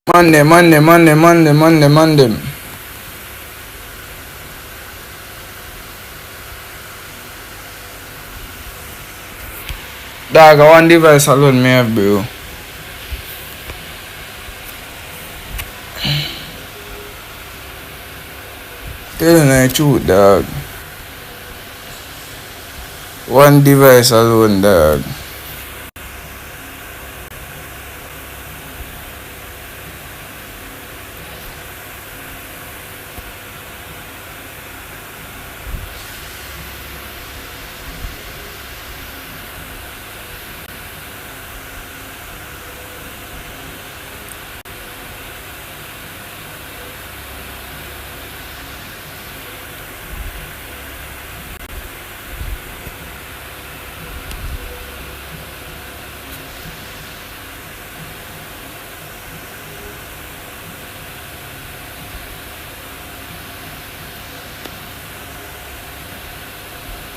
Man them. Dog, one device alone me have, bro. Telling the truth, dog. One device alone, dog.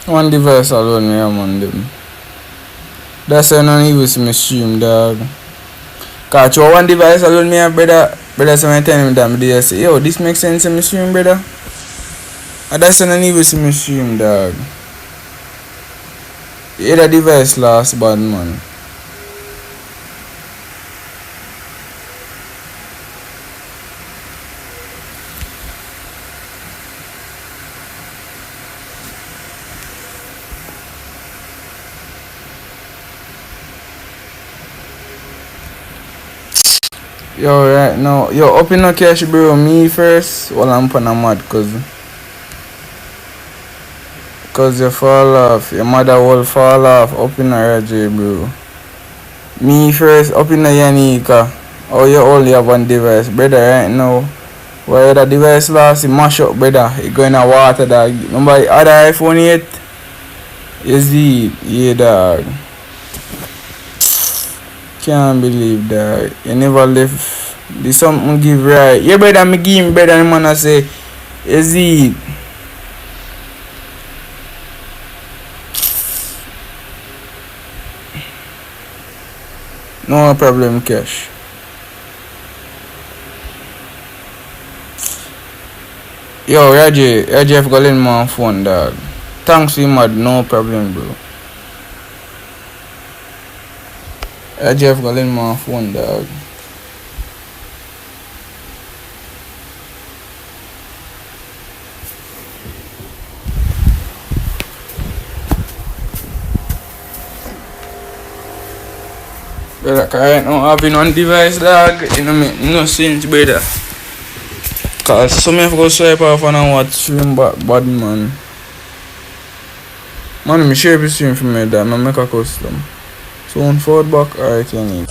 One device alone me have on them. That's why I don't even see me stream, dog. Cause through one device alone me have, brother. Brother, so I tell him that me say, yo, this makes sense in me stream, brother. And that's why I don't even see me stream, dog. The other device last bad, man. Yo, right now, yo, up in the cash, bro, me first, while I'm on a mad, cause you fall off, your mother will fall off, up in the RJ, bro. Me first, up in the Yanika, oh, you only have one device, brother, right now. Where the device last, it mash up, brother, it go in the water, dog. Remember the other iPhone 8? You see, yeah, dog. Can't believe that you never left. This something give right. Yeah, better me give him better than man I say. Is it? No problem, cash. Yo, Raji have got in my phone, dog. Thanks, you mad, no problem, bro. Jeff got in my phone, dog. Brother, right now having one device, dog, you know me, no sense, brother. Cause some have go swipe off and I watch stream back, bad man. Man, me share the stream for me, dog. I make a custom. So on forward back, alright, you need.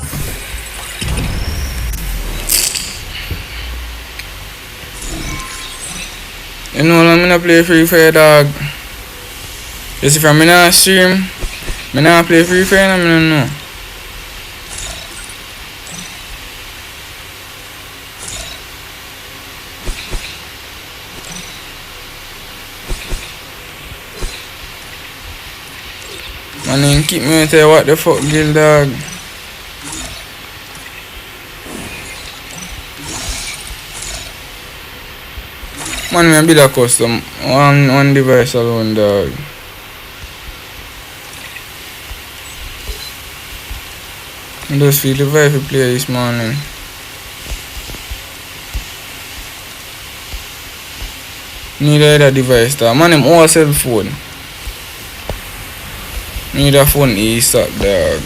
You know, I'm gonna play Free Fire, dog. You see, if I'm in a stream, I'm gonna play Free Fire, and I don't know. Man, then keep me tell you what the fuck, Gil, dog. Man, me build a custom. One device alone, dog. I just feel the vibe to play this morning. Need a device, dog. Man, I'm all cell phone. Need a phone ASAP, dog.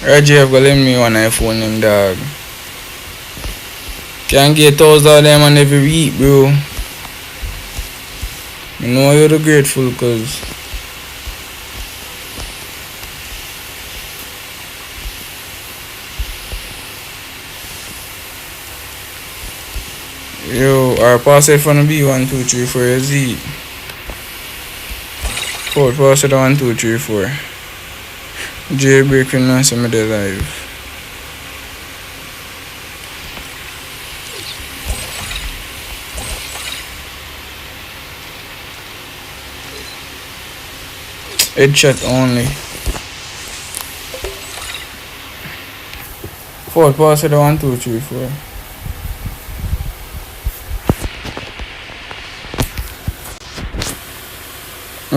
Reggie have got lend me one iPhone, him, dog. Can't get 1,000 of them on every week, bro. You know you're grateful, cause yo, our pass it from B 1 2 3 4 Z. Forward pass it 1 2 3 4. Jailbreak and some of the live. Headshot only. Forward pass it 1 2 3 4.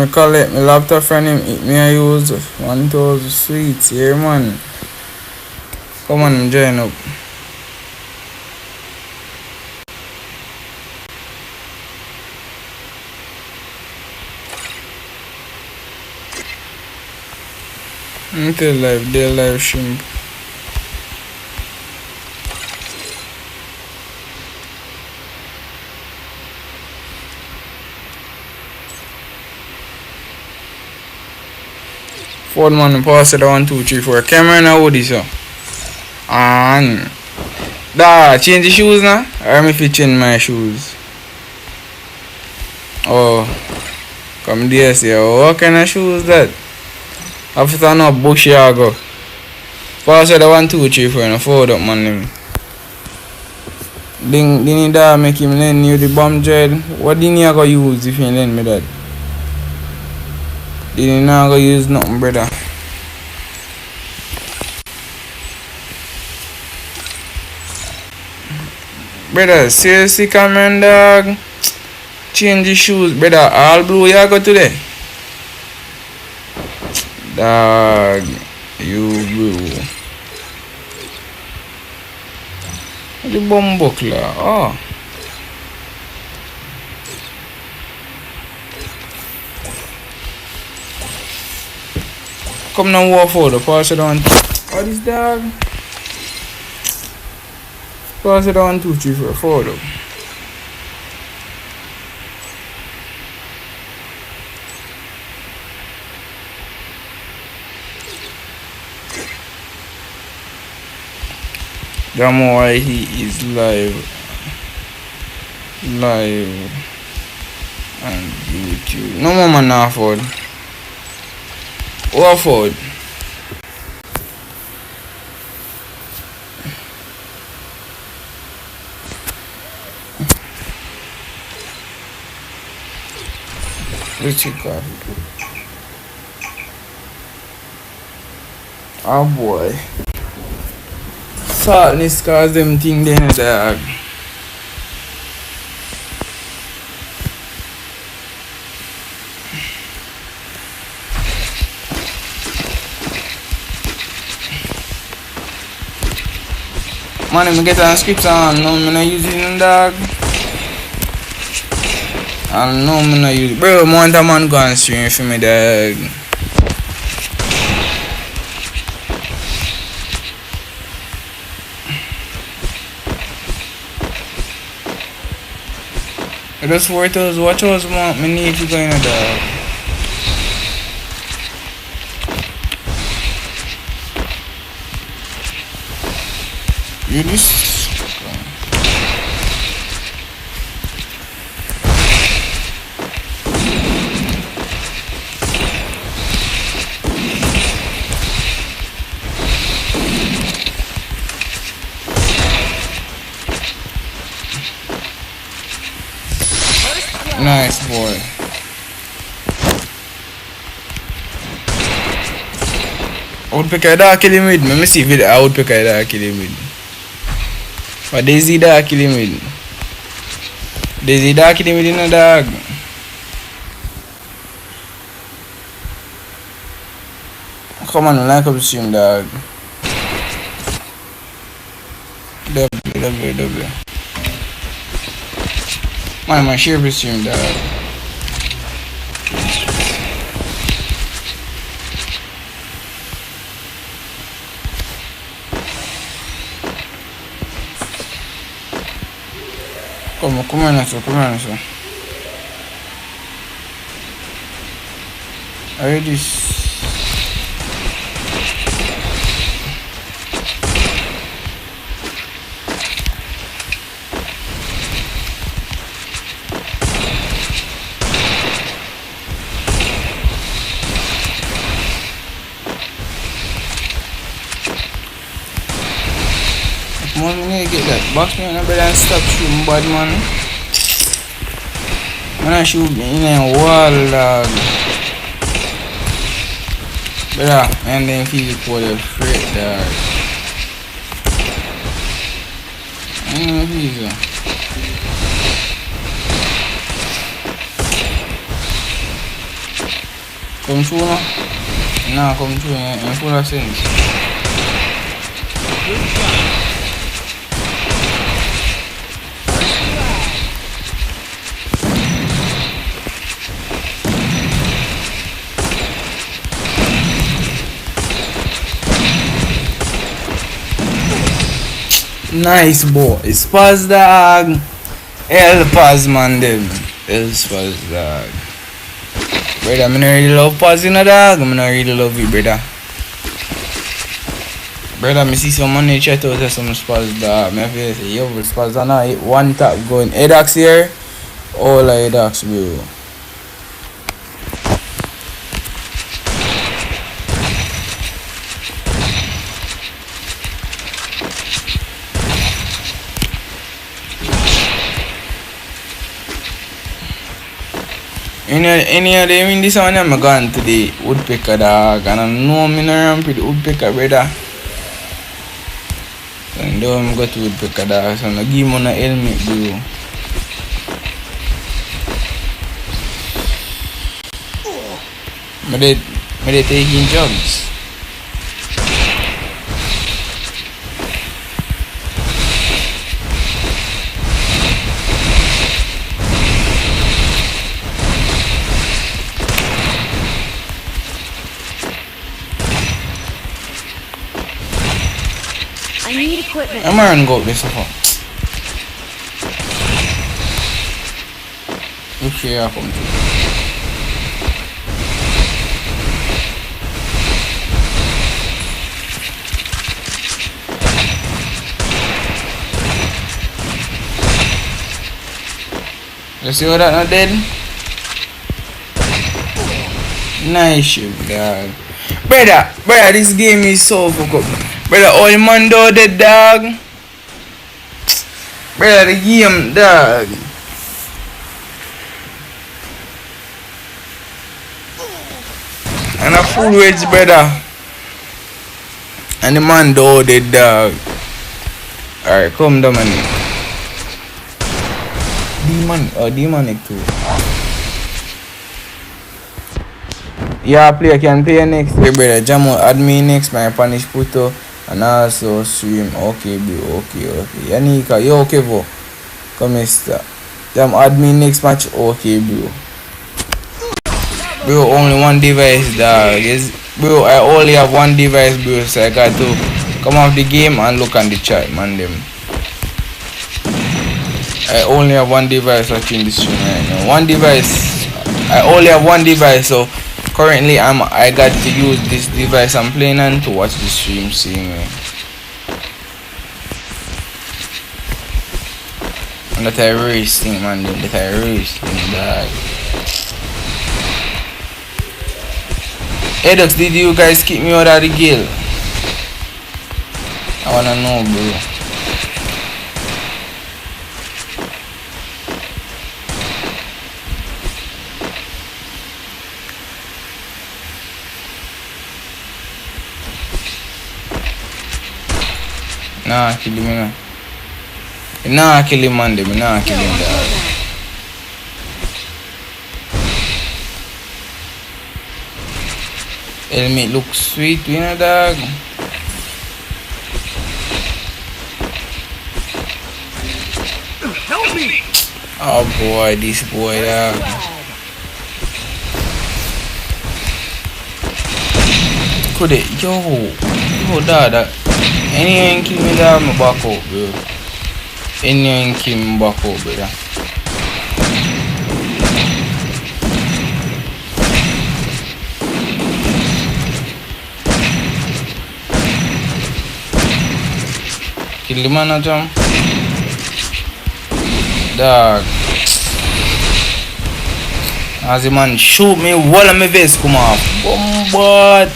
me collect my laptop from him, me I use 1,000 sweets here, man. Come on, join up. Until live, day live shrimp. Fourth man, pass it 1, 2, 3, 4. Camera now, what is so? And da, change the shoes now? Or me fit change my shoes? Oh, come there, say, oh, what kind of shoes that? After no bushy I go. Pass it 1, 2, 3, 4, and forward up, man. Didn't that make him lend you the bomb dread? What didn't you go use if you lend me that? Didn't I go use nothing, brother. Brother, seriously, come on, dog. Change the shoes, brother. All blue you go today. Dog, you blue. The bomb buckler. Oh. Come now, walk forward. Pass it on. What is dog? Pass it 1, 2, 3, 4. Forward up. That's why he is live on YouTube. No more man now afford. Who afford? Let's check out. Oh boy. Sadness cause them thing then dog. Man, if I get on scripts on, no, I'm not using them, dog. I know I'm not using. Bro, I want a man go on stream for me, dog. I just worth those watch us, man. Me need to go in a dog. You this? Nice boy. Woodpecker da kill him with. Let me see if it woodpecker da kill him with. But Daisy da kill him with. Daisy da kill him with in a dog. Come on, like up the stream, dog. W. Man, share the stream, dog. Come on, sir. Are you this? Man, we need to get that box, man. I better stop shooting bad, man. Man, I shoot in a wall, dog. Better, man, then feel for the freight, dog. I don't know if he's Come through now? Nah, come through in full of sense. Nice boy. Spaz dog. El Paz man them. El Spaz dog. Brother, I don't really love Paz in a dog. I don't really love you, brother. Brother, I see some money try to test some Spaz dog. I feel say, yo, Spaz dog now one tap going. Edax here. All Edax, bro. Any of them in this one, I'm going to the woodpecker dog, and I know I'm in a ramp with the woodpecker, brother. So I know I'm going to woodpecker dog, so I'm going to give him on a helmet, bro. But they taking drugs. I need equipment. I'm gonna go this one. Okay, I'll come to. You see what that dead? Nice shit, dog. Brother, this game is so fucked up. Brother, all man do dead, dog. Brother, the game, dog. And a full wedge, brother. And the man do dead, dog. Alright, come down, man. Demonic too. Yeah, player can play next. Hey, brother, Jamo, add me next, my punish puto. And also stream. Okay, bro. Okay. Yanika, you okay, bro? Come here, star. Jam, add me next match. Okay, bro. Bro, only one device, dog. Yes, bro, I only have one device, bro. So I got to come off the game and look on the chat, man. Them. I only have one device watching this stream right now. One device. I only have one device, so currently I got to use this device I'm playing on to watch the stream. Seeing me. And the terrorist thing, man. The terrorist thing, dog. Hey, Dux, did you guys kick me out of the guild? I wanna know, bro. Nah, kill him, man. Nah, kill him, man. Nah, kill him, dog. Helmet looks sweet, you know, dog. Help me! Oh boy, this boy, dog. Could it, yo, dog. Anyone kill me, dog, I'm back up, bro. Anyone kill me, back up, brother. Kill the man, John. Dog. As the man shoot me, wall of my vest come off. Bombard.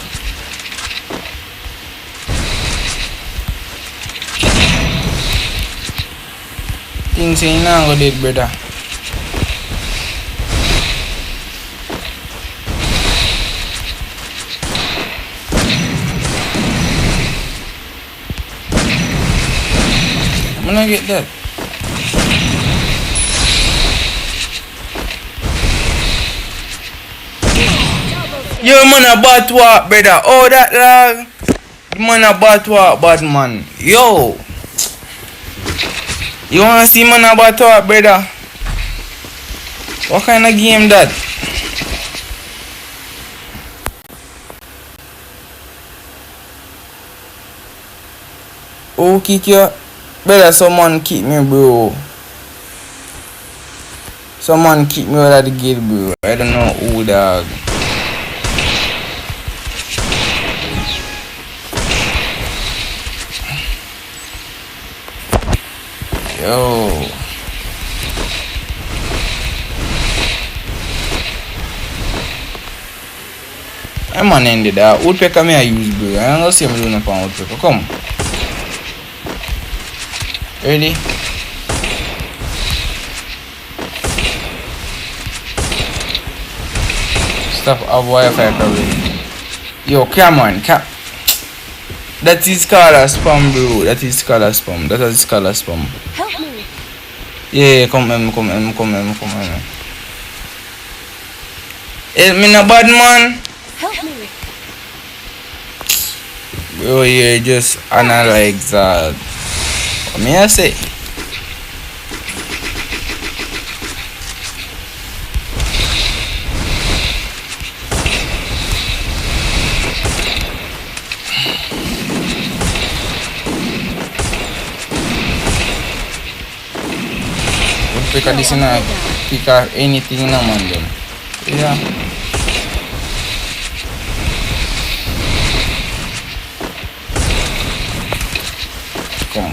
Things ain't now go dead, brother. I'm gonna get that. Yo, man, a bad walk, brother. Oh, that lag. The man a bad walk, bad man. Yo. You wanna see man a bad walk, brother? What kind of game that? Oh, kick you. Brother, someone kick me, bro. Someone kick me out of the gate, bro. I don't know who, dog. Yo. I'm on ended that. Woodpecker me I use, bro. I don't see him doing up on woodpecker. Come. Ready? Stop our Wi-Fi probably. Yo, come on, that is called a spam, bro. That is called a spam. That is called a spam. Help me. Yeah, come. Help me, no bad man. Help me. Bro, you're just analyze that. What may I say? Pick this in a pick anything in a man then. Yeah. Come.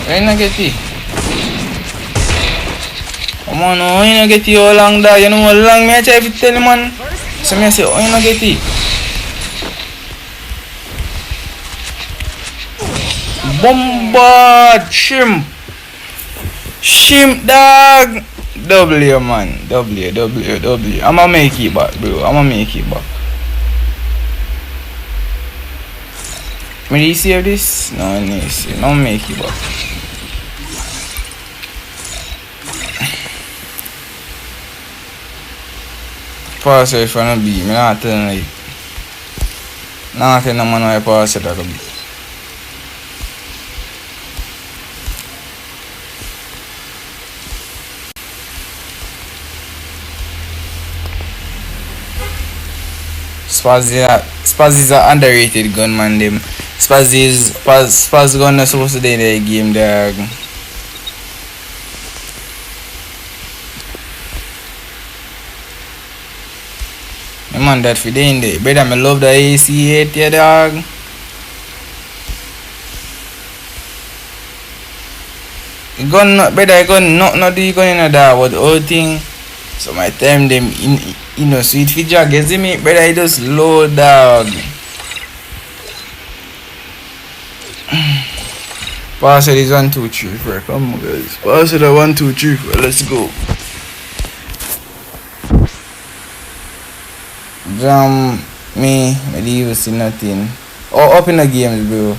I ain't get it. Come on, I ain't get it all long that. You know how long me I try to tell you, man. So me I say, I ain't get it. Bombard shrimp dog. W man, W. I'ma make it back, bro. Will you save this? No, I need to see. No, make it back. Pass it if I don't be. I'm not telling you. Not telling no man why I pass it. I could be. Spaz is an underrated gun, man. Them Spaz gun is supposed to be in the game, dog. Man, that for the in there. Brother, I love the AC8 here, dog. Brother, not do you gun in there, but the whole thing. So my time them in sweet feature gets me, brother, I just low dog. Pass it is 1, 2, 3, 4. Come on, guys. Pass it 1, 2, 3, 4. Let's go. Jam me leave see nothing. Oh, up in the games, bro.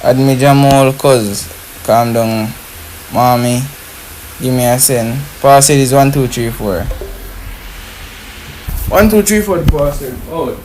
Add me jam all cause calm down, mommy. Give me a send. Pass it is 1, 2, 3, 4. 1, 2, 3, 4 the pass it. Oh.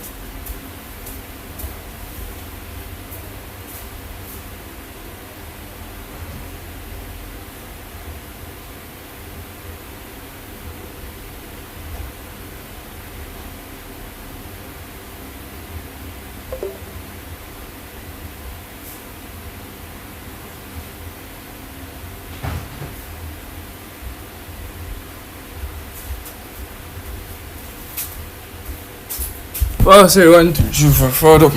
Pass it 1, 2, 3, 4, 4 up.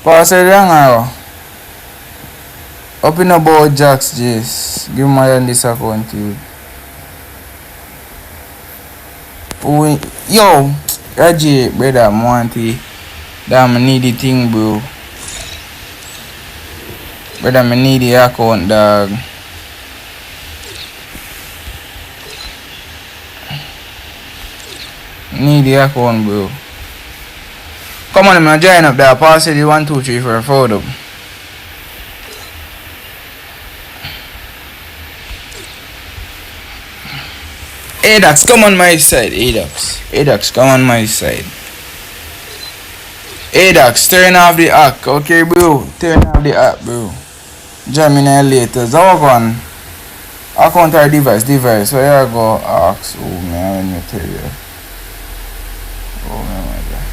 Pass it down now. Up in about Jacks, Jace. Give my on this account, dude. Yo, Raji, brother, Monty. Damn, I need the thing, bro. Brother, I need the account, dog. Need the account, bro. Come on, I'm gonna join up there. Pass it 1, 2, 3 for a photo. Adax, come on my side. Adax, come on my side. Adax, turn off the act. Okay, bro. Turn off the act, bro. Join me now later. Zog on. Account or device. Where you go? Ask. Oh, man, let me tell you. Oh, man, my God.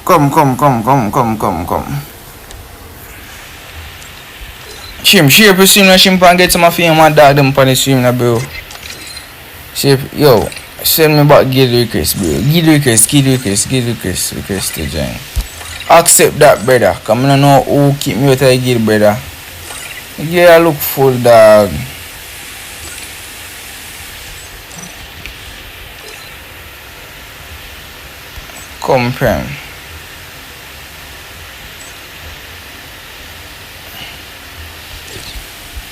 Come. Shape the stream, Shim, and get some of you, my dog, them on the stream, bro. Shape, yo, send me back guild request, bro. Guild request to join. Accept that, brother. Come on, know who keep me out of the guild, brother. Yeah, look full, dog. Come, Prem.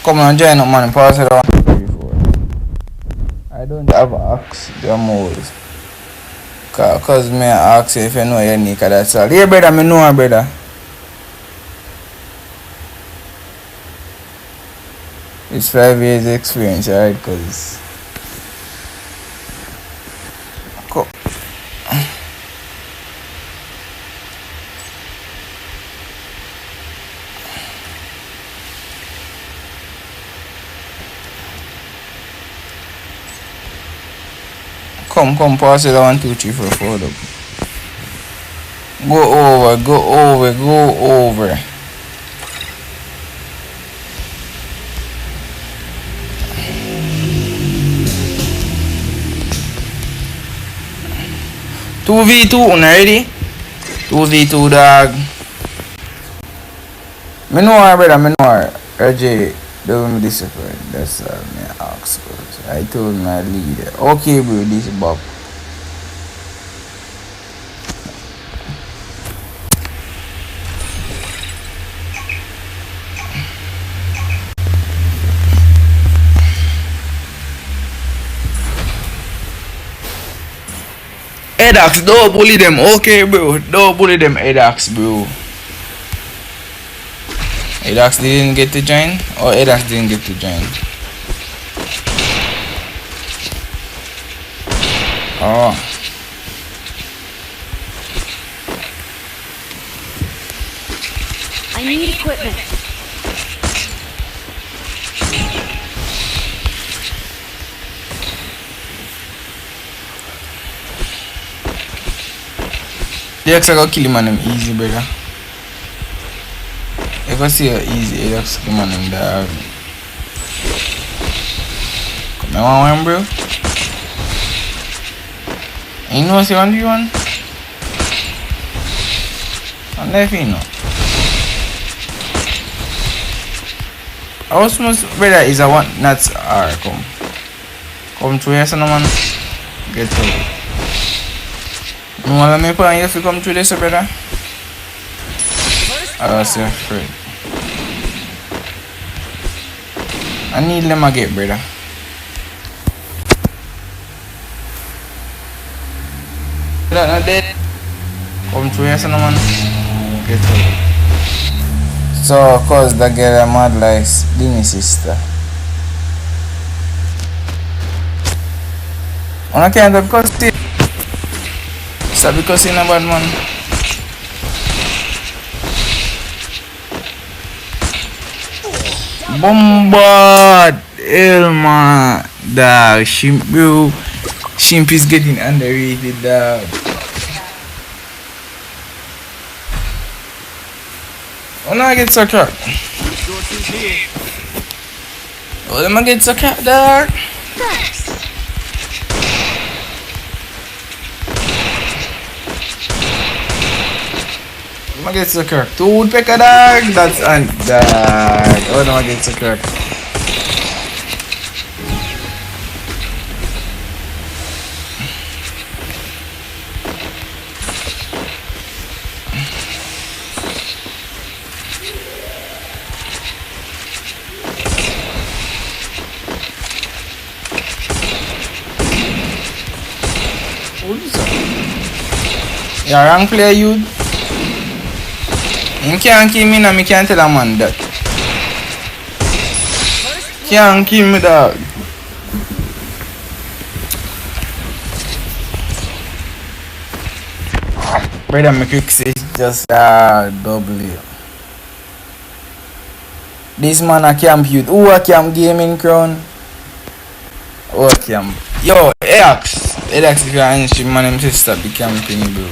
Come on, join up, man. Pass it on. I don't have axe the moles. Cause me ask if you know your Nika, that's all. Yeah, brother, me know, brother. It's 5 years experience, right? Cause Come, pass it 1, 2, 3, 4, 4 up. Go over. 2v2, ready? 2v2, dog. Me know her, brother, me know her. RJ, don't me disappoint. That's all me ask. I told my leader. Okay, bro, this Bob. Edax, don't bully them. Okay, bro. Don't bully them, Edax, bro. Edax didn't get to join? Or Edax didn't get to join? Oh. I need equipment. The X I go kill him on him easy, brother. If I see how easy, X kill him on him dog. Come on, bro. You know what's on you one? I'm there, you know. I was supposed to, brother, is a one, not R. Come through here, son, man. Get through. You want me put on you if you come through this, brother? I was afraid. I need them again, brother. That not dead. Come through here, son, man. Get through. So, cause the girl I'm mad like Dini sister. I can't have custody. Stop because in a bad man. Bombard! Elma! Dog, Shimp, bro. Shimp is getting underrated, dog. Oh no, I get so cracked. Oh, let me get so cracked, dog. Let me get so cracked. 2 woodpecker, dog. That's ant, dog. Oh, let me get so cracked. You're a wrong player, you. You can't kill me now, me can't tell a man that. Can't kill me, dog. Brother, my quick say just double. This man a camp youth. Who a camp gaming crown? Who a camp? Yo, Ajax. Ajax, if you're an stream, man, him say stop the camping, bro.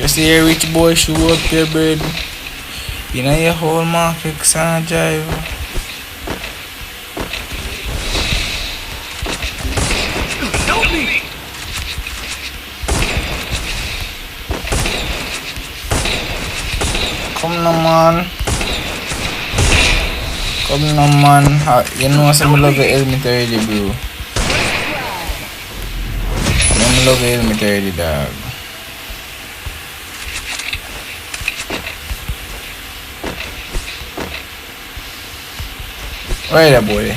You see a rich boy show up here, bird. You know your whole market can drive. Come on, man. Come on, man. You know some love the helmet already, bro. I love the helmet already, dog. Where that boy?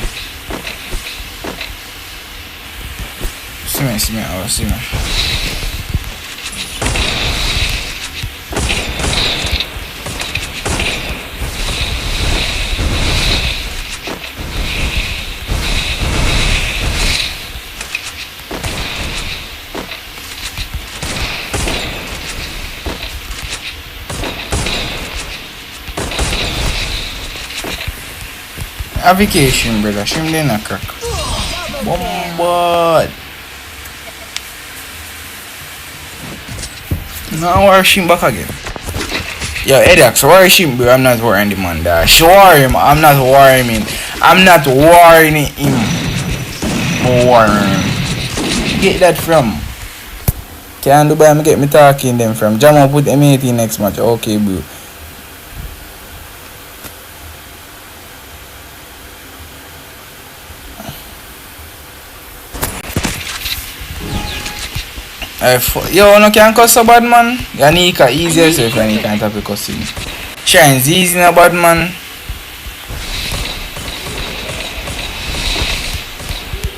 See me, oh, see me. A vacation, brother. Shim then a crack. Bombard. Now where Shim back again? Yo, Edax, worry Shim, bro. I'm not worrying the man there. Sure him. I'm not worrying him. I'm not worrying him. I'm worrying him. Get that from? Can't do by me get me talking them from. Jam up with M18 next match. Okay, bro. Yo, no can cuss a bad man. Yanika easier so if you can't have a cussing. Shines easy na bad man.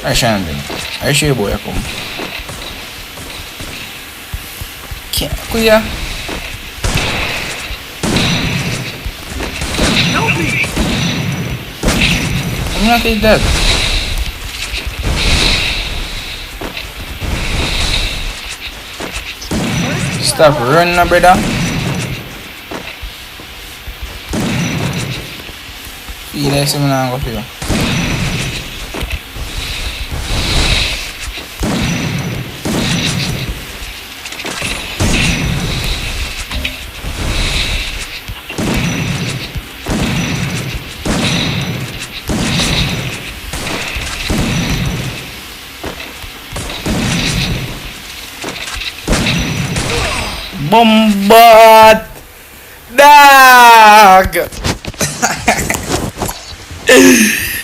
I shine them. I show you boy come. Can't kuya. I'm not like that. Stop running, brother. Feel like someone I'm going to feel. Bombard dog.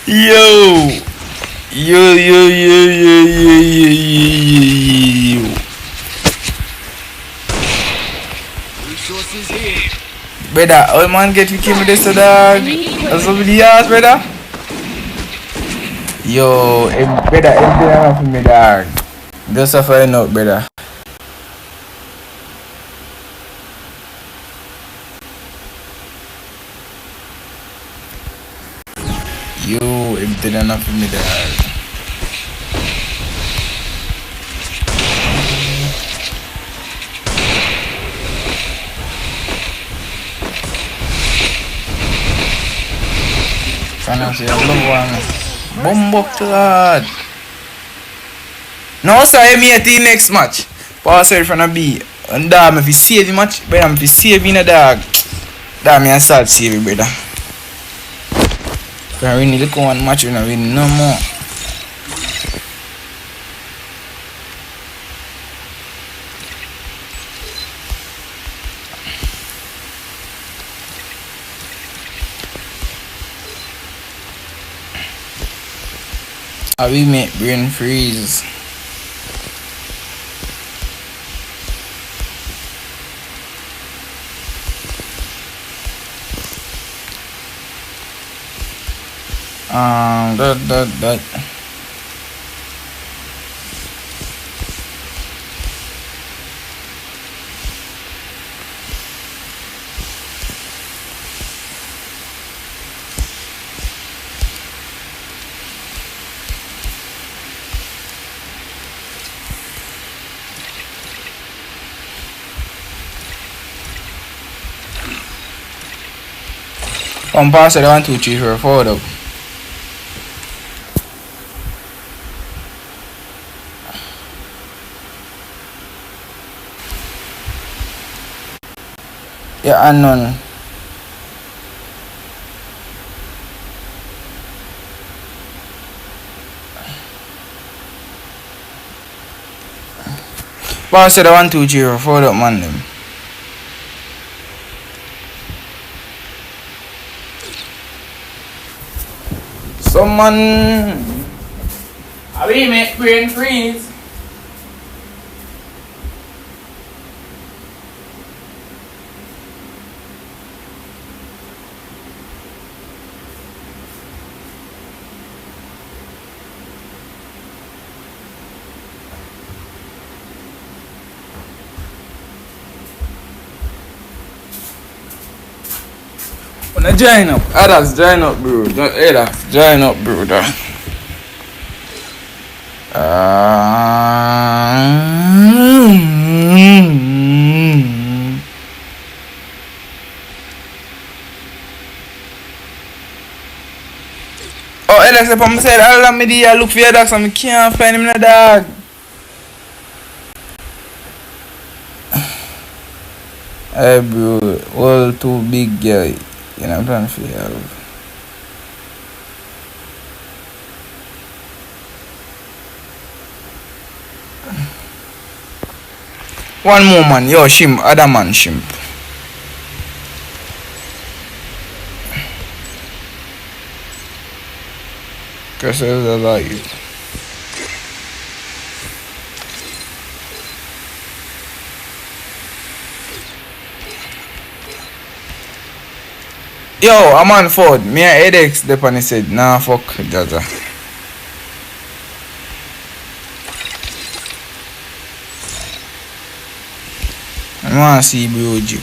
Yo. Resources here. Brother, old man get you came with this dog. That's somebody else, brother. Yo, brother, empty enough for me, dog. Just a find out, brother. Yo, empty enough for me, dog. Kana siya luwang. Bombok lad. No, sorry, me at the next match. Pass it from a B. And damn, if you save the match, brother, if you save in a dog, damn, me and start saving, brother. Because we need to go one match, we don't win no more. We make brain freeze. That. Come pass it 1, 2, 3, 4, 4 up. Yeah, unknown. Pass it 1, 2, 3, 4 up, man. Them. Someone. How we make brain freeze? Wanna join up? Others join up, bro. Join up, brother. Oh, Alex, if I'm saying, I'll let me there look for your dog, so I can't find him in the dog. Hey, bro, all too big guy. You know, I'm trying to figure out. One more man, yo, shimp, other man, shimp. Cause it's alive. Yo, I'm on Ford. Me and Edex Depani said, nah, fuck Jaja. I wanna see bro Jeep.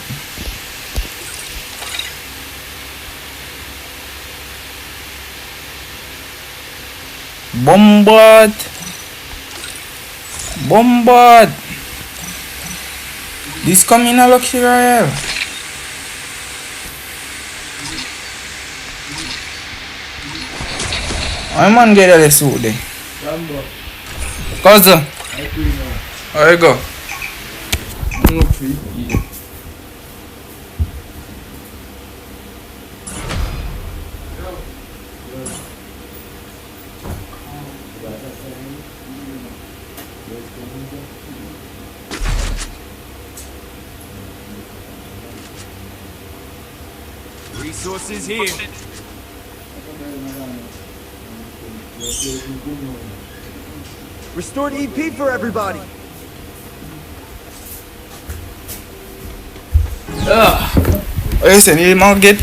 Bombard. This coming a luxury royal. I'm on get a suit there. Cause there you go. Resources here. Restored EP for everybody. Listen, you might get.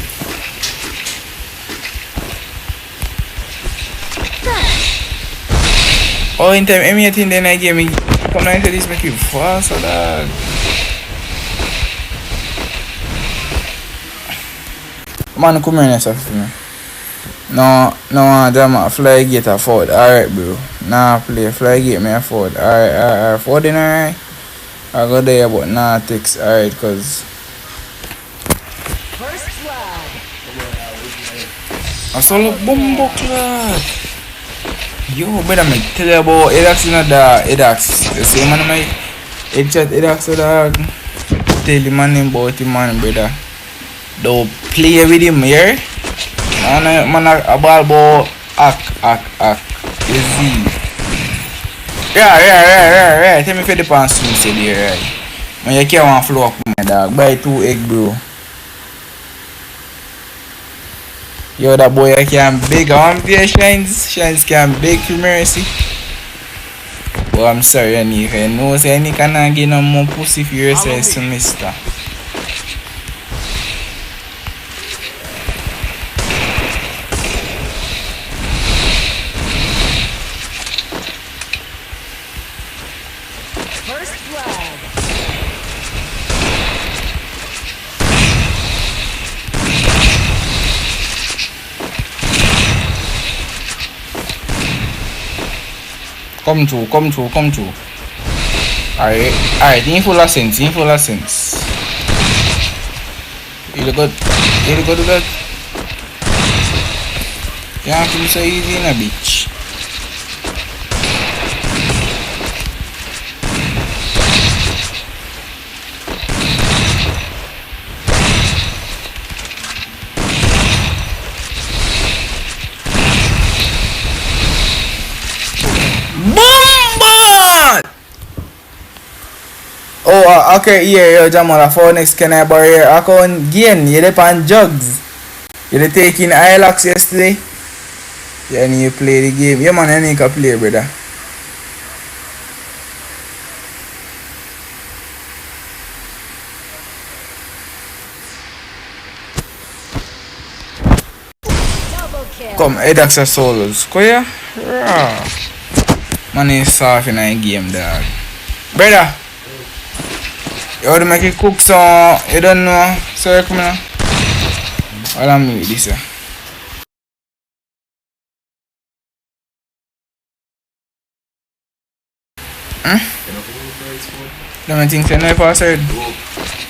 Oh, in time, anything then I gave me. Come down to this, make you fast or that. Man, come here, sir. No, drama, fly gate afford. Alright, bro. Nah, play fly gate, me afford. Alright. Affording, alright. I go there, but nah, text. Alright, cause. First flag. I saw a bumbo clock. Yo, better me tell you about Edax in the Edax. The same man, my headshot Edax, dog. Tell the man about him, man, brother. Don't play with him here. Man, a ball ball act. You see? Yeah. Tell me for the pants swing said here, right? Man, you can't want flow up with my dog. Buy 2 egg, bro. Yo, that boy I can beg. I want to Shines can beg for mercy. But I'm sorry, I know say I can't get no more pussy for yourself, semester. Come through. Alright, in full of sense. You look good to that. Can't feel so easy in a bitch. Bombard! Oh, okay, yeah, yo, Jamal, for next can I borrow your account again? You depend on jugs. You did taking ILAX yesterday? Yeah, and you play the game. Yeah, man, I need to play, brother. Come, Edax a solos. Go here. Man is soft in a game, dog. Brother, you want to make it cook some, you don't know, sorry, come on. All I'm with this, Don't think so, no, pass it.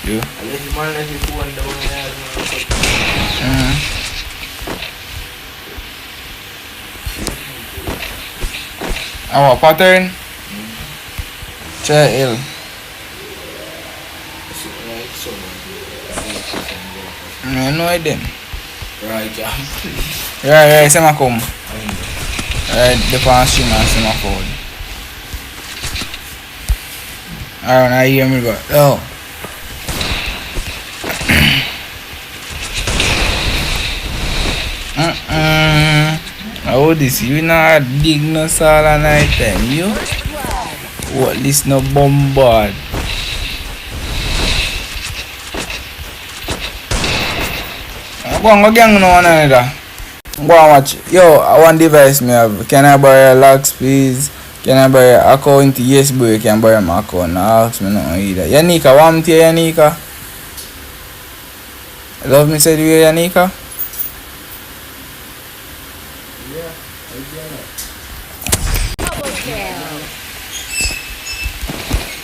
You. Our pattern. Try L. I know it then. Right, sama come. Right, the pass stream and sama forward. Alright, now you hear me go. Oh. Oh, this you not dig no sala night time, you? What this no bombard? Go on, gang no one another. Go and watch. Yo, one device me have. Can I borrow your locks, please? Can I borrow your account? Yes, boy, you can borrow my account. Now ask me nothing either. Yanika, want me Yanika? Love me said you Yanika?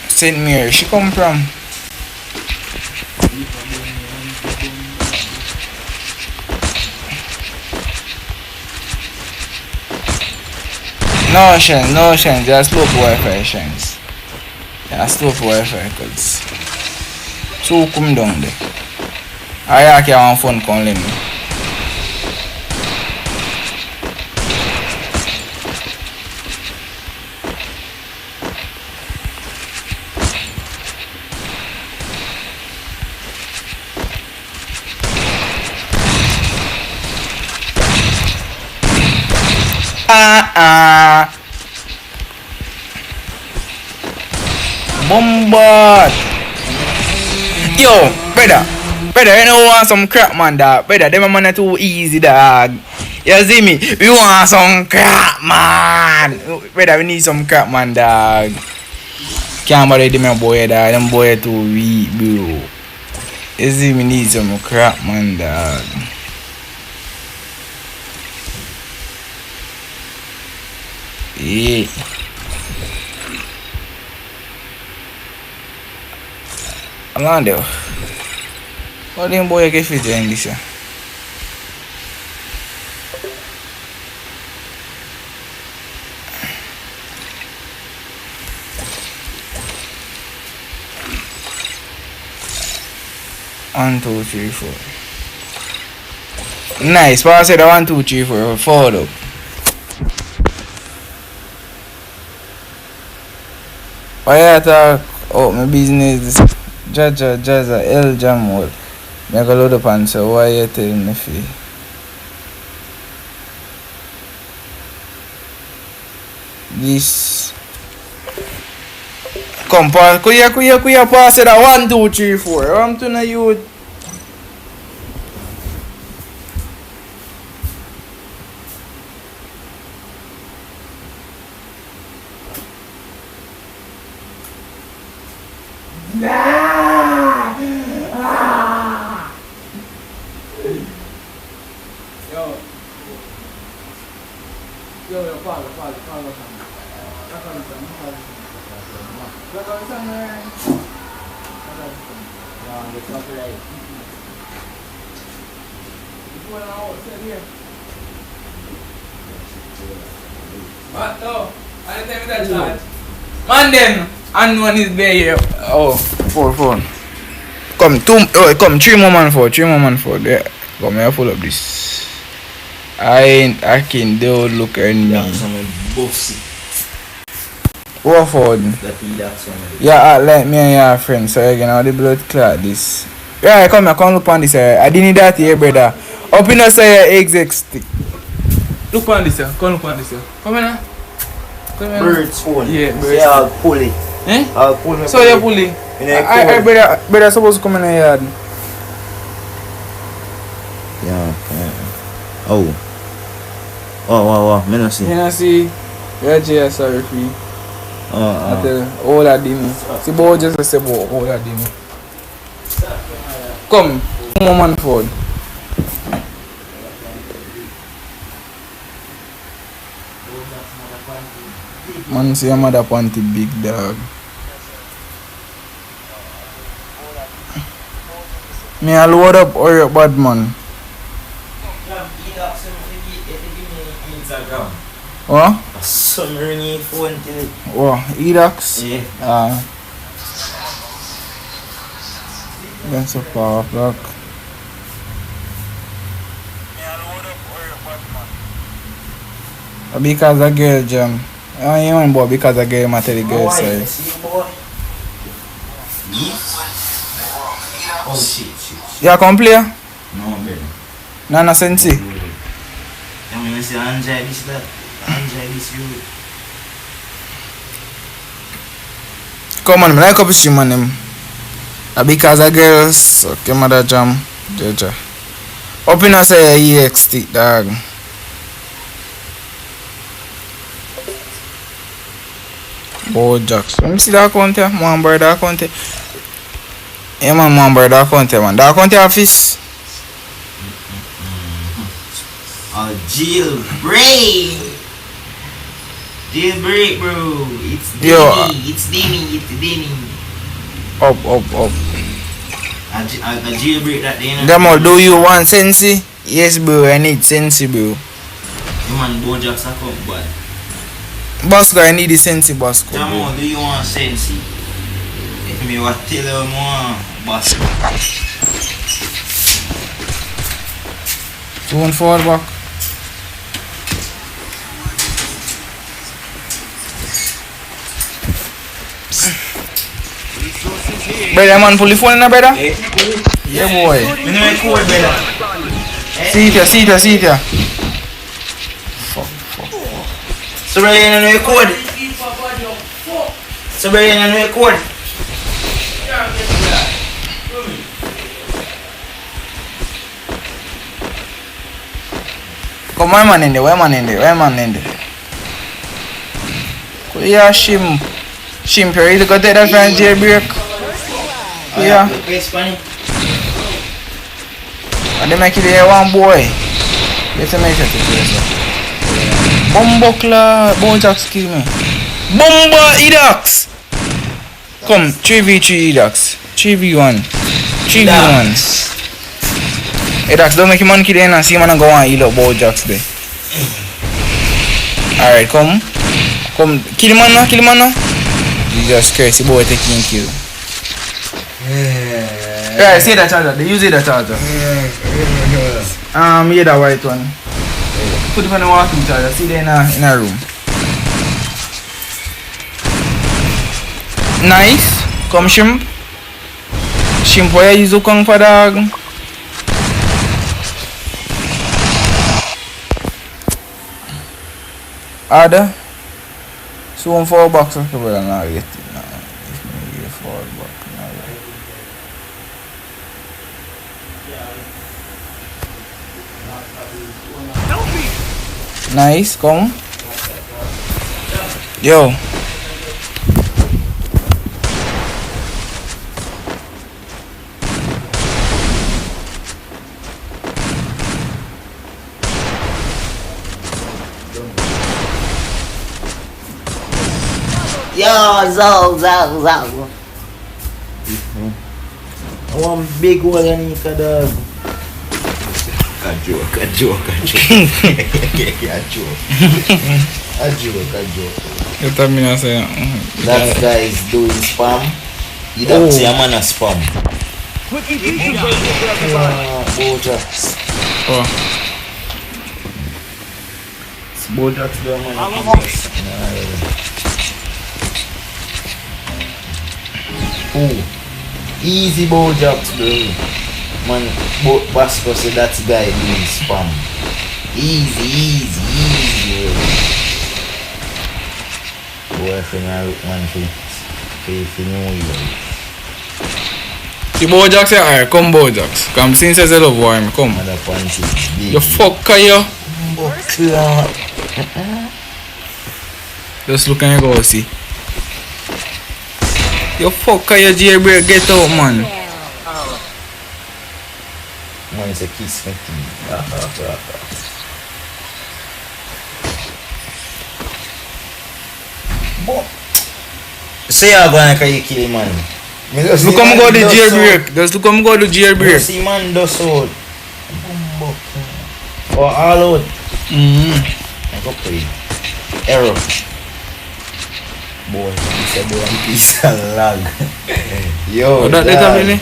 St. Mary, she come from? No chance, just slow for Wi-Fi chance. Yeah, slow for Wi-Fi cause so come down there. I can't have phone calling me. Bombard. Yo, brother, you know want some crap, man, dog. Brother, them man are too easy, dog. You see me? We want some crap, man. Brother, we need some crap, man, dog. Can't bother them boy, dog. Them boy too weak, bro. You see me? Need some crap, man, dog. Yeah. Orlando. What them boy get fit in this? 1, 2, 3, 4. Nice, but I said 1, 2, 3, 4. Forward up. Why I talk out my business? Jaja, L Jamal. Make a load up and say, why you telling me fee? This. Come, pass. Kuya, pass it at 1, 2, 3, 4. I'm to know you. Yo, follow. What no? I didn't tell me that charge. Man then, and one is there here. Oh, four. Come, three more man for, there. Come here, pull up this. I can do look at me. What for? Yeah, like me and your friend, so you know the blood clot this. Yeah, come look on this. I didn't need that here, brother. Up in the side, exec stick. Look on this, come look on this. Come here. Bird's phone. Yeah, bird's yeah, I'll pull it. Eh? I'll pull it. So you pull it? I brother supposed to come in the yard. Yeah. Oh. Wow. Me not see. You know see, yeah, Jay, sorry for you. I tell you, all that didn't. See, boy, just say about all that didn't. Come, woman forward. Man, see your mother panty big dog. Me a load up or your bad man. What? Some ringing phone till it. What? Edax? Yeah. That's a power block. Because a girl jam. I ain't boy because a girl matter the girl side. Oh shit. You come play? No, baby. Nana Sensi. I mean, say enjoy this that. Enjoy this you. Come on, I like up stream on him. Because a girls, okay, mother jam. Jaja. Up in a say EXT dog. Bo Jacks. Let me see that account here. Man, boy, that account here. Yeah, man, boy, that account here, man. That account here, office. Jailbreak, bro. It's Demi. Up. I jailbreak that day. Demo, do you want Sensi? Yes, bro. I need Sensi, bro. The man Bojack's a cup, boy. Bosco, I need the Sensi, Bosco. Demo, do you want Sensi? If me what tell you more, Bosco. One forward back. Brother, man, pull the phone in there, brother. Yeah, boy. You know it's cool, brother. See it here. Fuck. So, brother, you know it's code. So, brother, you know it's code. Come on, man in there. Where man in there? Yeah, shimp, you really got that from jailbreak. Yeah. And they make it here one boy. Let's make it to Bumbleclaw, Bojack, kill me. Bumba Edax! Come, 3v3 Edax. 3v1. Edax, don't make your man kill in and see man go on heal up Bojack there. Alright, come, kill him now. Jesus Christ, the boy taking kill. Yeah, see that charger, they use that charger. Yeah, that white one. Put it on the walking charger, see there in a room. Nice, come shrimp. Shrimp, where you use the kung for dog? Ada. So 1 4 box, okay, but I'm not get it now. If me get 4 box now. Nice, come. Yo. Yo, Zog. One big one in the dog. A joke. You tell me I say That guy is doing spam. You don't say I'm on a spam. Quickie pizza burger for everybody. Bojax. oh. Bojax doing man. Oh, easy Bojax, bro. Man, Basco said that guy doing spam. Easy. Boy, man, if you know you. The Bojax say, alright, come Bojax. Come since I love him, come. Mother punch is big. You fucker you. Just look and you go see. You fucker you jailbreak, get out man. Man, it's a kiss me. Say I'm gonna kill him, man. Look how go the jailbreak. Just look how go the jailbreak. See man does out. Or all out. I go play. Error. Boy, piece of lag. Yo, Oh, that tablet?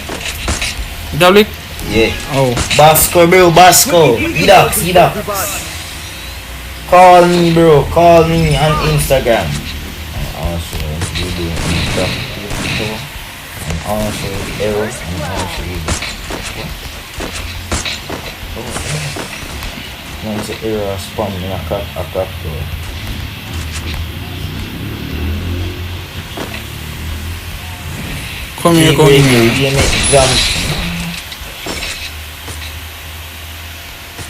Tablet? Yeah. Oh. Basco, bro, Basco. Eat up. Call me, bro. Call me on Instagram. And also, you do Instagram. And also, Error. And also, you do. Man, it's an error spam in a crap door. Come here.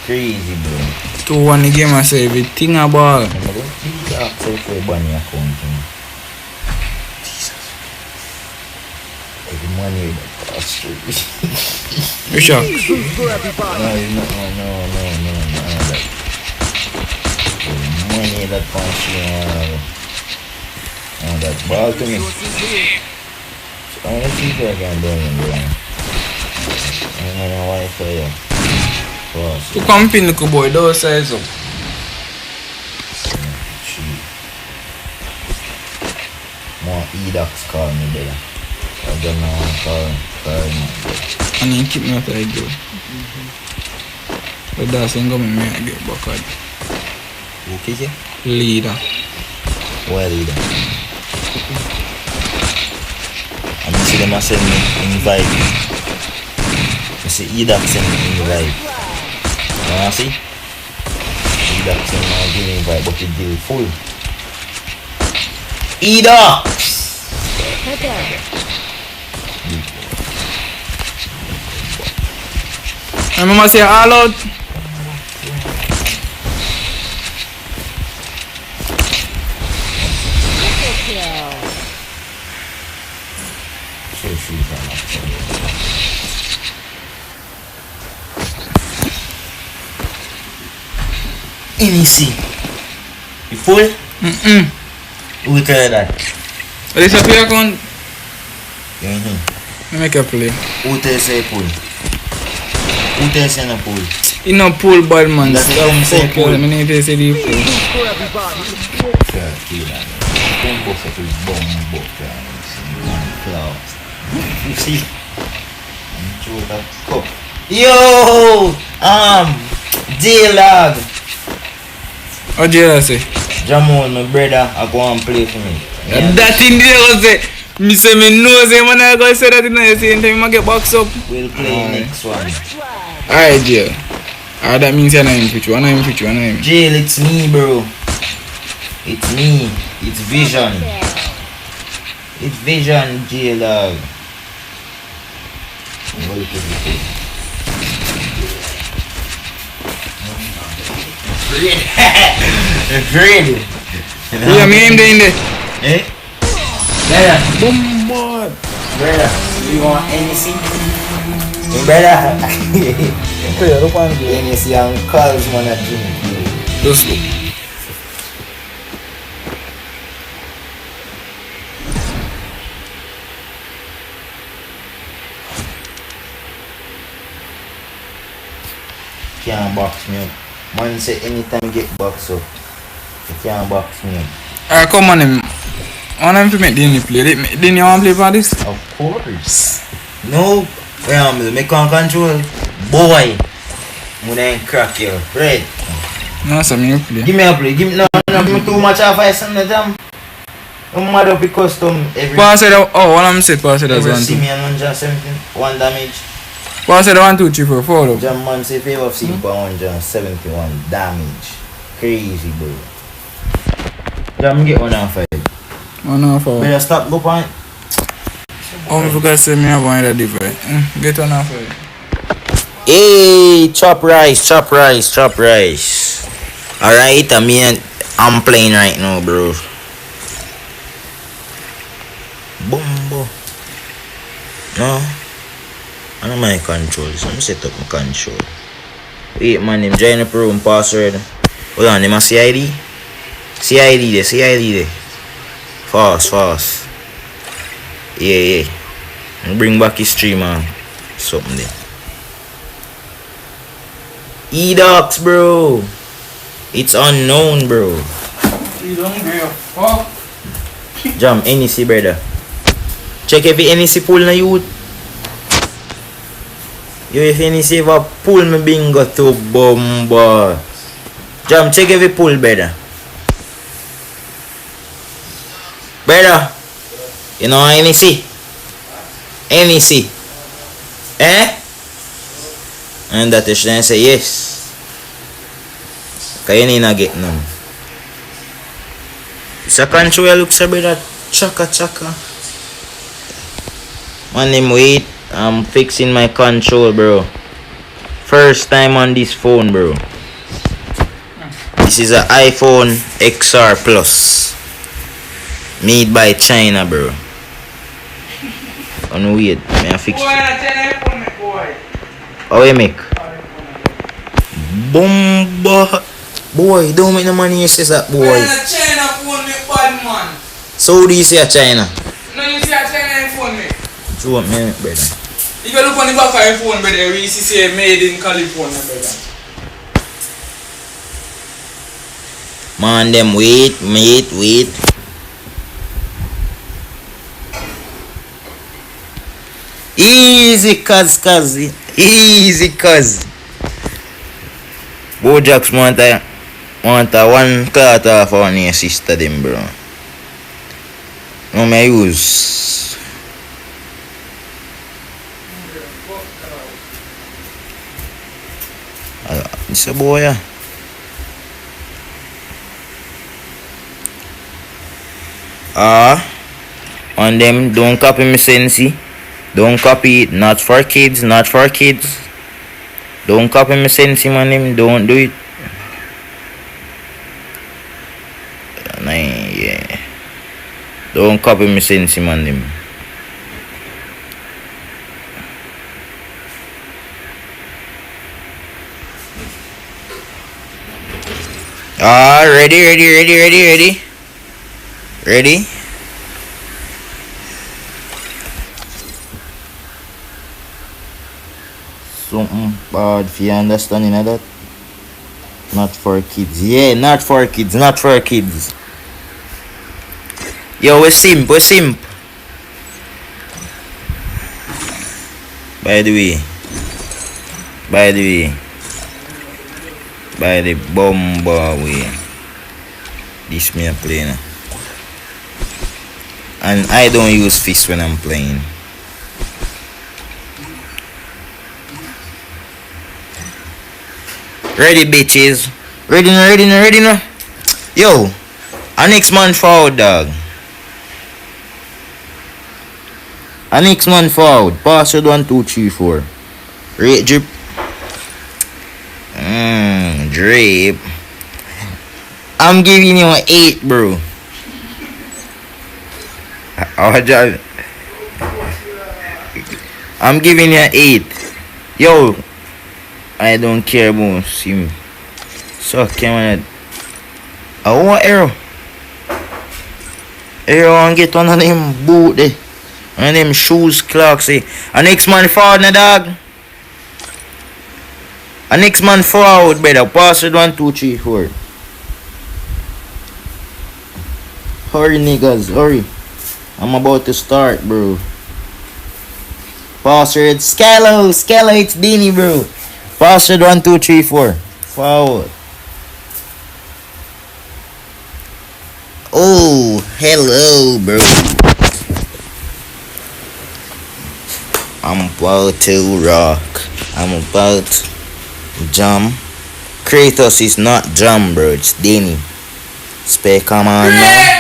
Crazy, bro. 2-1 the game I say everything a ball. I'm going to ask for a bunny account. Every money that costs you. You shock? For everybody. No. The money that costs you. That ball to me. So I'm going to see if I can do it, bro. I'm going to Wi-Fi, yeah. To come pin the boy, those size up. More E-Docs call me there. I don't know call me. And he keep me out of the game. But that's ain't gonna make me get back at Okay, leader. why leader? And you see them a send me invite. You see E-Docs send me invite. You see? E-Docs send me give me invite, but the deal full. E-Docs! I remember say all out. Easy. You full? Who tell you that? This is your account. Mm-hmm. Let me make a play. Who tell you say full? Who tell you say no full? In a pool bad man. That's the thing say pool. I need to say the pool. For everybody. You see? Yo! J-Log! What do you say? Jamon, my brother, I go and play for me. That in there was say, me say me know say man I go say that in the same time I get box up. We'll play next one. Alright, Jill. Alright, that means you're not in picture. I'm not in picture. I'm not in. Jill, it's me, bro. It's me. It's Vision. It's Vision, J-Log. Ready. Yeah, me in there. Eh? Brother, Bombard. brother, you want anything? Brother, Okay, look on there. anything and calls man a drink. Just look. can't box me up. Man say anytime get box up, you can't box me up. Alright, come on him. I want him to make Dinny play. Didn't you want to play for this? Of course. No, me can't control. Boy, when I crack you, right? No, so me play. Give me a play. Give me no, me too much of ice on the jam. I'm mad up because custom every. Pass it out. Oh, what I'm saying, pass it as Never one. see me and 117, 1 damage. Pass it 1, 2, 3, 4, 4 though. Jam man say favor of simple 171 damage. Crazy bro. Jam get 1 and 5. 1 and 4. Better stop go point. Oh, I forgot to say me have one other device. Get 1 and 5. Hey, chop rice. Alright, I'm playing right now, bro. Bumbo. No. I know my controls. I'm set up my control. Wait, man, him join up room password. Hold on, him a CID? CID there. Fast. Yeah. Bring back his stream, man. Something there. E-Docs, bro. It's unknown, bro. You don't give fuck. Jam, NEC, brother. Check if NEC pull na youth. Yo, if NEC ever pull me bingo to bomba. Jam, check if he pull, brother. Brother. You know NEC? NEC. Eh? And that is then say yes. Kaya ni na get none. Sa control look sa brother. Chaka. Man him wait. I'm fixing my control, bro. First time on this phone, bro. This is an iPhone XR Plus. Made by China, bro. On wait, may I fix it? How we make? Bomba. Boy, don't make no money you says that, boy. China phone me bad man. So do you say a China? No, you see a China phone me. So what me, brother? You can look on the back of your phone, brother. We see made in California, brother. Man, them wait. Easy, cuz. Easy, cuz. Bojax want a 1 quarter for your sister, them, bro. No, me use. This a boy, yeah. On them, don't copy me sensi. Don't copy it. Not for kids. Don't copy me sensi, man. Them don't do it. Yeah. Don't copy me sensi, man. Them. Ready? Something bad if you understanding of that. Not for kids. Yeah, not for kids. Yo, we simp. By the way. By the bomba way. This me a play now. And I don't use fist when I'm playing. Ready, bitches. Ready now. Yo, a next man forward, dog. A next man forward. Password 1, 2, 3, 4. Rate drip. Drip. I'm giving you an 8, bro. I'm giving you an 8. Yo, I don't care about him. So can I want arrow. And get one of them boot there. One of them shoes, clocks there. And next man forward na dog. A next man forward, brother. Password 1, 2, 3, 4. Hurry, niggas, hurry. I'm about to start, bro. Password Scalo, it's Dini, bro. Password 1, 2, 3, 4. Forward. Oh, hello, bro. I'm about to rock. I'm about to jump. Kratos is not jump, bro. It's Dini. Spec, come on now.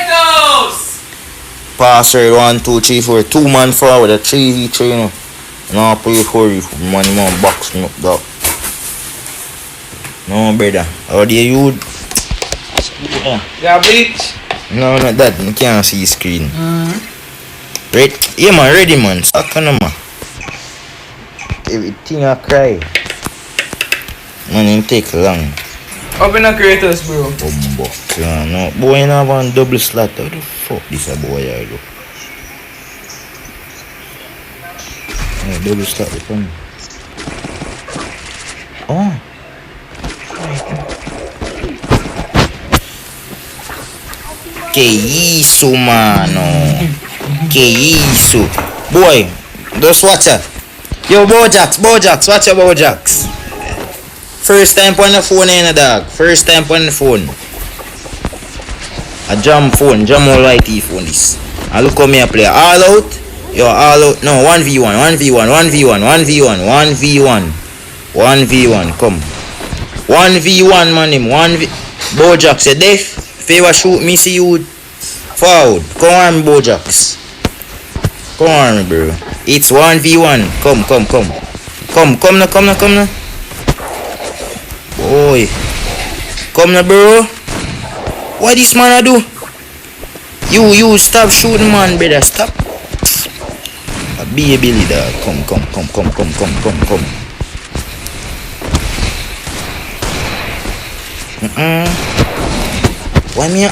Password 1, 2, 3, 4. 2 man forward. A 3v3, you know. No, play for you. Money man box me up, dog. No, brother. How do you? Yeah, bitch. No, not that. You can't see screen. Right? Yeah, man. Ready, man. Stop on man. Everything I cry. Man, it take long. Open a Kratos, bro. Bumbo. Yeah, no. Boy, you have one double slot. How the fuck this a boy I do? Yeah, double slot with him. Oh. Que isso, mano. Que isso. Boy, just watch it. Yo, Bojax, watch your Bojax. First time on the phone, ain't dog. First time on the phone. A jam phone, jam all lighty phone this. And look how me a play. All out. Yo, all out. No, 1v1, 1v1, 1v1, 1v1, 1v1. 1v1, come. 1v1, man, him. 1v... Bojax, you deaf? Favor shoot me, see you. Forward. Come on, Bojax. Come on, bro. It's 1v1. Come. Come now. Boy. Come now, bro. What this man a do? You stop shooting, man, brother. Stop. A baby leader. Come. Why me?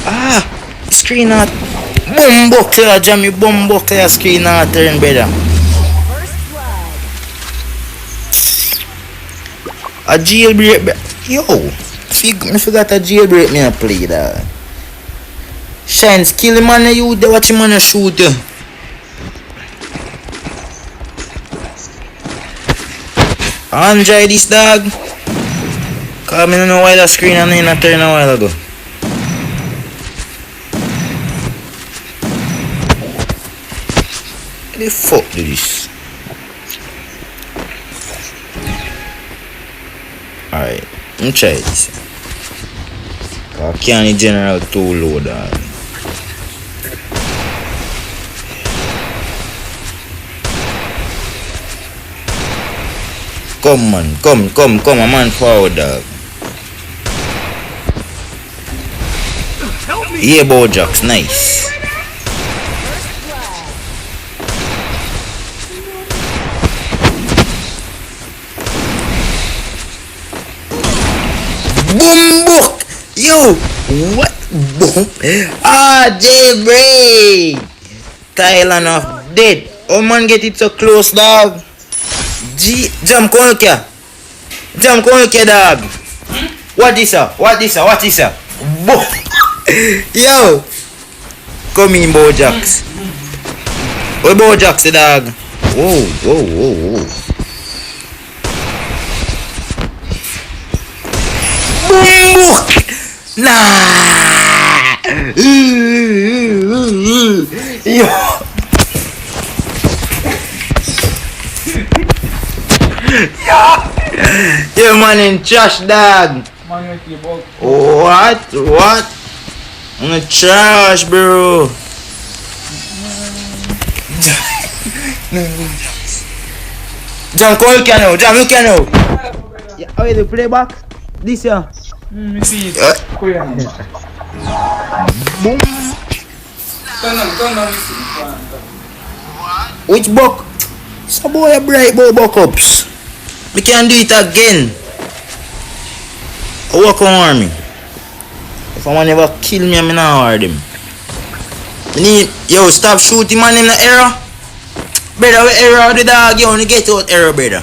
Screen out. Bumbo clear, Jammy. Bumbo clear. Screen out turn, brother. A jailbreak. Yo, I forgot a jailbreak me a play that. Shines, kill him man, you there watch him man a shoot you. Enjoy this dog. Cause me no know why the screen and in a turn a while ago. What the fuck do this? Alright, let me try this. I can't general too low, dog. Come man, come, a man forward, dog. Yeah, Bojax, nice. Boom! Yo! What? Boom! Jailbreak! Thailand of dead. Oh man, get it so close, dog. Jump, come look here. Dog. What is that? Boom! Yo! Come in, Bojax. Oh, Bojax, dog. Whoa. Nah. Yo. Yo man in trash, dog. What? I'm in trash, bro. Jam, come look here now. Yeah, how you play back? This year. Me see it. Boom. Turn on, me see it. Which buck? Some boy a bright boy buck ups. We can do it again. I walk on me. If I want never kill me, I'm not hard him. Yo, stop shooting man in the error. Brother, we error the dog, you only get out error, brother.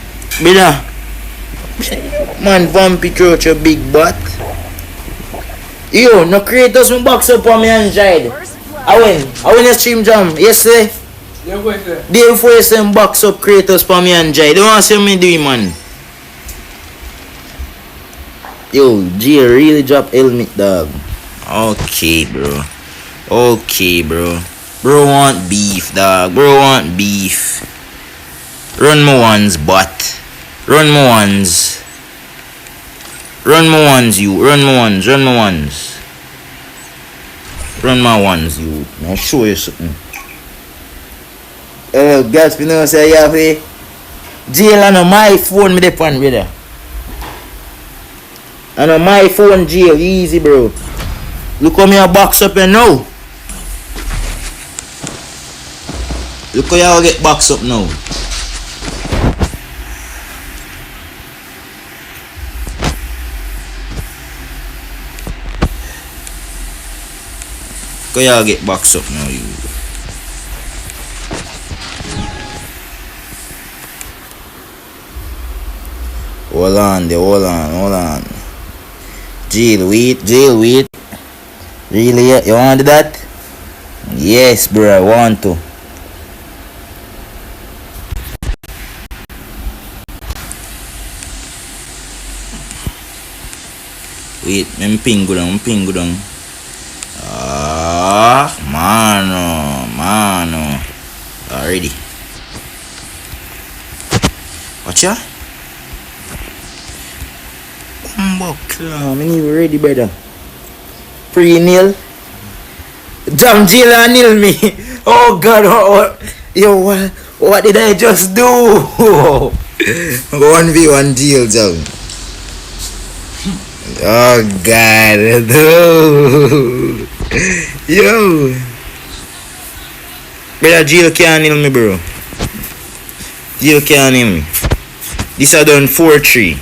Brother. Man, vampy throat your big butt. Yo, no creators me box up on me Android. I win a stream jam. Yes, sir. Day before you send box up creators for me Android. Don't want to see me do it, man. Yo, G really drop helmet, dog. Okay, bro. Okay, bro. Bro want beef, dog. Bro want beef. Run my ones, butt. Run my ones. Run my ones, you. Run my ones. Run my ones. Run my ones, you. I'll show you something. Guys, you know, say you have a jail on my phone, me depend, brother. And on my phone, jail. Easy, bro. Look how me a box up here now. Look how y'all get box up now. Look how y'all get box up now, you. Hold on there, hold on. Jail, wait. Really, you want to do that? Yes, bro, I want to. Wait, I'm ping go down. Mano. Already. Watch ya. I'm ready, brother. Pre-nail. Jam jail and nail me. Oh God, yo, what did I just do? 1v1 jail, Jam. Oh God, no. Yo. Brother, jail can't nail me, bro. Jail can't nail me. This I done 4-3.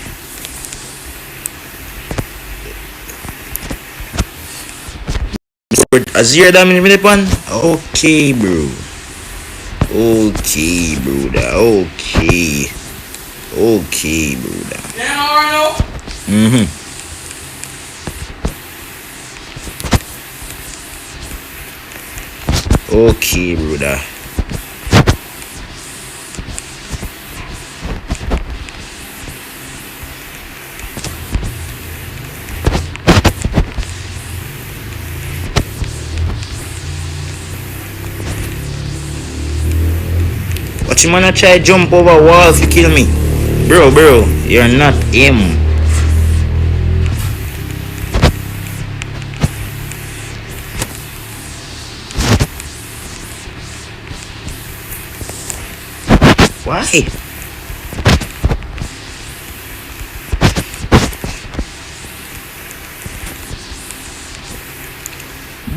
A 0 damage me upon? Okay, bro. Okay, brother. Okay, brother. Okay, brother. Watch him wanna try jump over walls to kill me. Bro, you're not him. Why?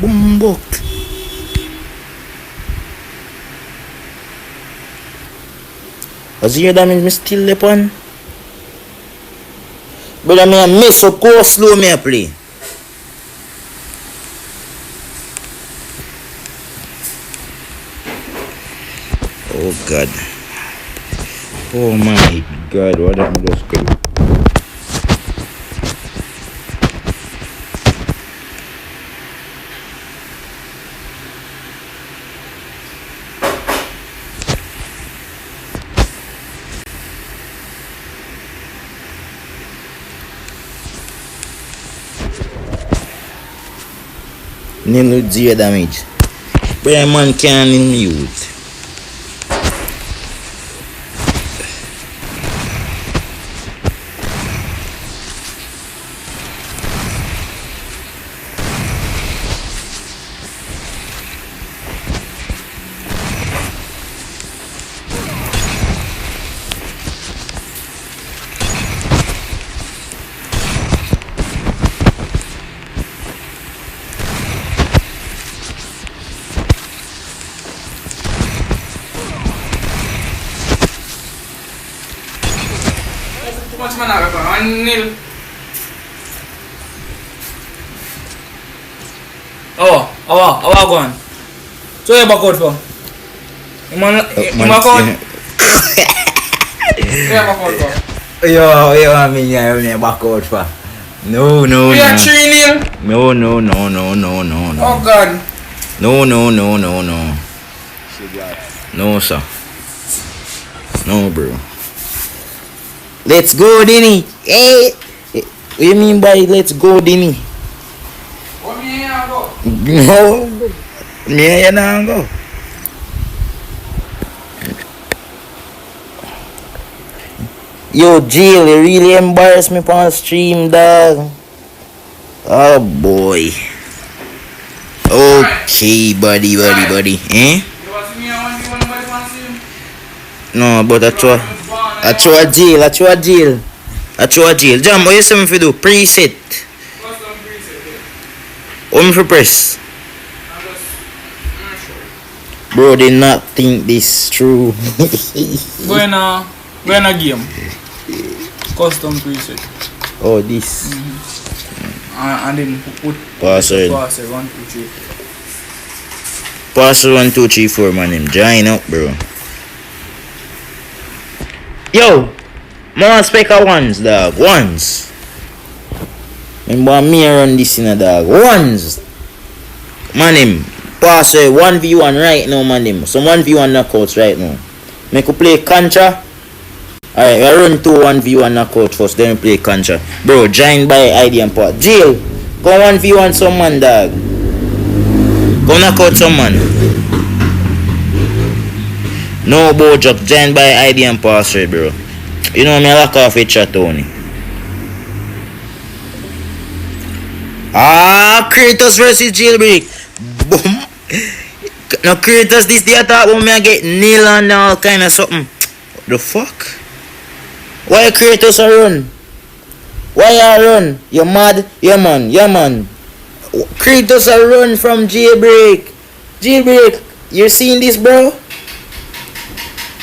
Bumbok. As you damage me still upon? Brother, me a miss up, go slow me a play. Oh God. Oh my God, what am I just going? Name with 0 damage. But a man can't mute. What's my name? Oh, go on. So you back out for? You man go on? Yo, I mean, yeah, back out for. No. We are 3-0. No. Oh God. No. No, sir. No, bro. Let's go, Denny. Hey. What do you mean by let's go, Denny? What me here go? No. Me here now go. Yo, Jill, you really embarrassed me on stream, dog. Oh, boy. Okay, buddy. Eh? You want to see me here 1v1 nobody want to see him? No, but I throw a Jill. Jam, what you say me for do? Preset. Custom preset, yeah. What me for press? I'm just sure. Bro, they not think this true. Go in a game. Custom preset. Oh, this. And then put Password. password 1, 2, 3, 4. Password 1, 2, 3, 4, man. Him join up, bro. Yo, more speaker ones, dog. Ones. Remember me run this in a dog. Ones. Man, him. Password 1v1 right now, man. Him. Some 1v1 knockouts right now. Make you play Contra. Alright, we run 2 1v1 knockout first, then we play Contra. Bro, join by ID and part. Jill, go 1v1 some man, dog. Go knock out some man. No Bojack, join by ID and password, bro. You know me lock off with chat, Tony. Kratos versus Jailbreak. Boom. Now Kratos, this the attack when me I get nail and all kind of something. What the fuck? Why Kratos a run? Why you run? You mad? Yeah man. Kratos a run from Jailbreak. You seen this, bro?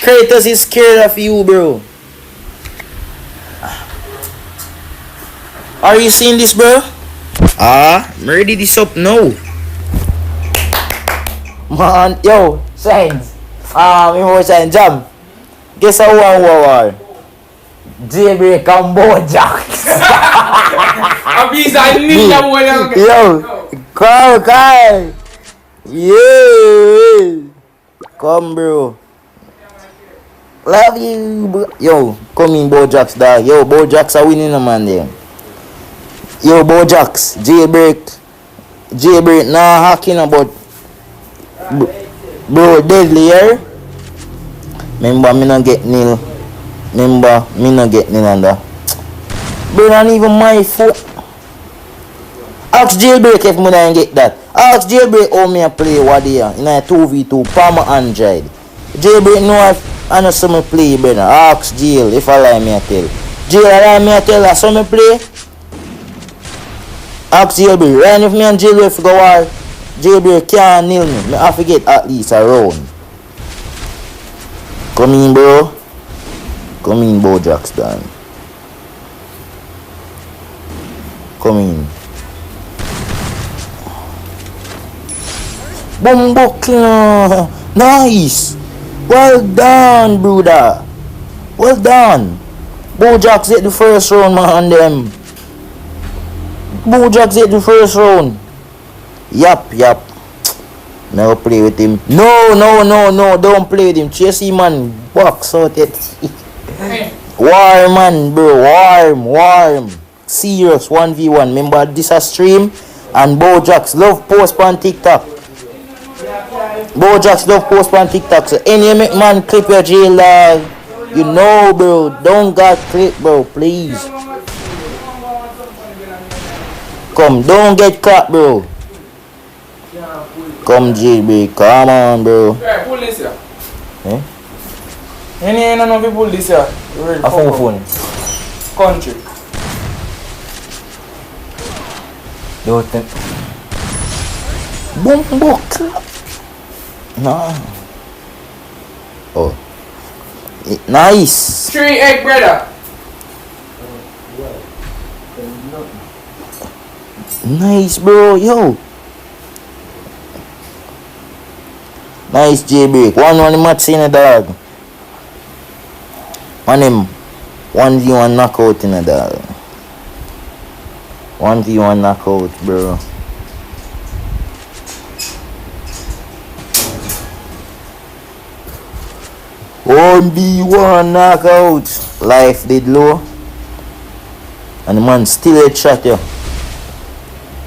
Kratos is scared of you, bro. Are you seeing this, bro? I'm ready this up now. Man, yo, Signs. Me more Signs, Jam. Guess how war? Jailbreak and Bojack. Yo, come. Yeah. Come, bro. Love you, bro. Yo, come in, Bojack's dog. Yo, Bojack's are winning a man there. Yo, Bojack's, Jailbreak nah hacking about. Bro, deadly here. Remember, me not get nil on that. Bro, not even my foot. Ask Jailbreak if me don't get that. Ask Jailbreak how me play what they are in a 2v2 palm Android. Jailbreak know I know some play, brother. Ask Jail if I lie me a tell. Jail I lie me a tell that some play. Ask Jailbreak. Right if me and Jailbreak go war, Jailbreak can't nail me. I have to get at least a round. Come in, bro. Come in, Bojack's done. Come in. Bombokla. Nice. Well done, brother. Well done. Bojack's hit the first round, man, them. Bojack's hit the first round. Yup. Never play with him. No. Don't play with him. Chase him, man. Box out it. Warm, man, bro. Warm. Serious 1v1. Remember, this a stream. And Bojack's love post on TikTok. So any man clip your jail, dog. You know, bro. Don't got clip, bro. Please. Come, don't get caught, bro. Come, Jailbreak. Come on, bro. Yeah, pull this here. Eh? Any no people pull this here. A phone. Country. Don't think. Boom. No. Oh. Nice. 3 egg, brother. Nice, bro. Yo. Nice, Jailbreak. 1-1 match in a dog. Man him 1v1 knockout in a dog. 1v1 knockout, bro. One v1 knockout. Life did low. And the man still a chat yo.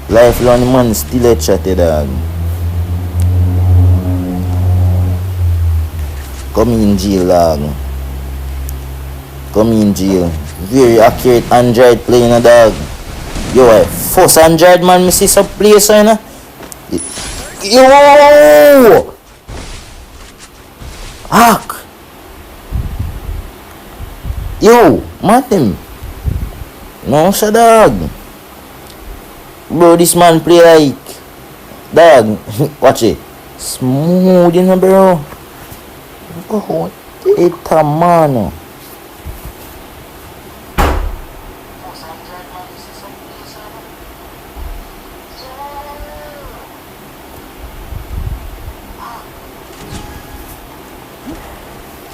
Life low and the man still a chat yo, dog. Come in jail, dog. Come in jail. Very accurate Android playing a dog. Yo, first Android man, me see some place, you know. Yo! Hack! Yo, man, no, sir, dog. Bro, this man play like dog. Watch it. Smooth, you know, bro. Oh, it's a man.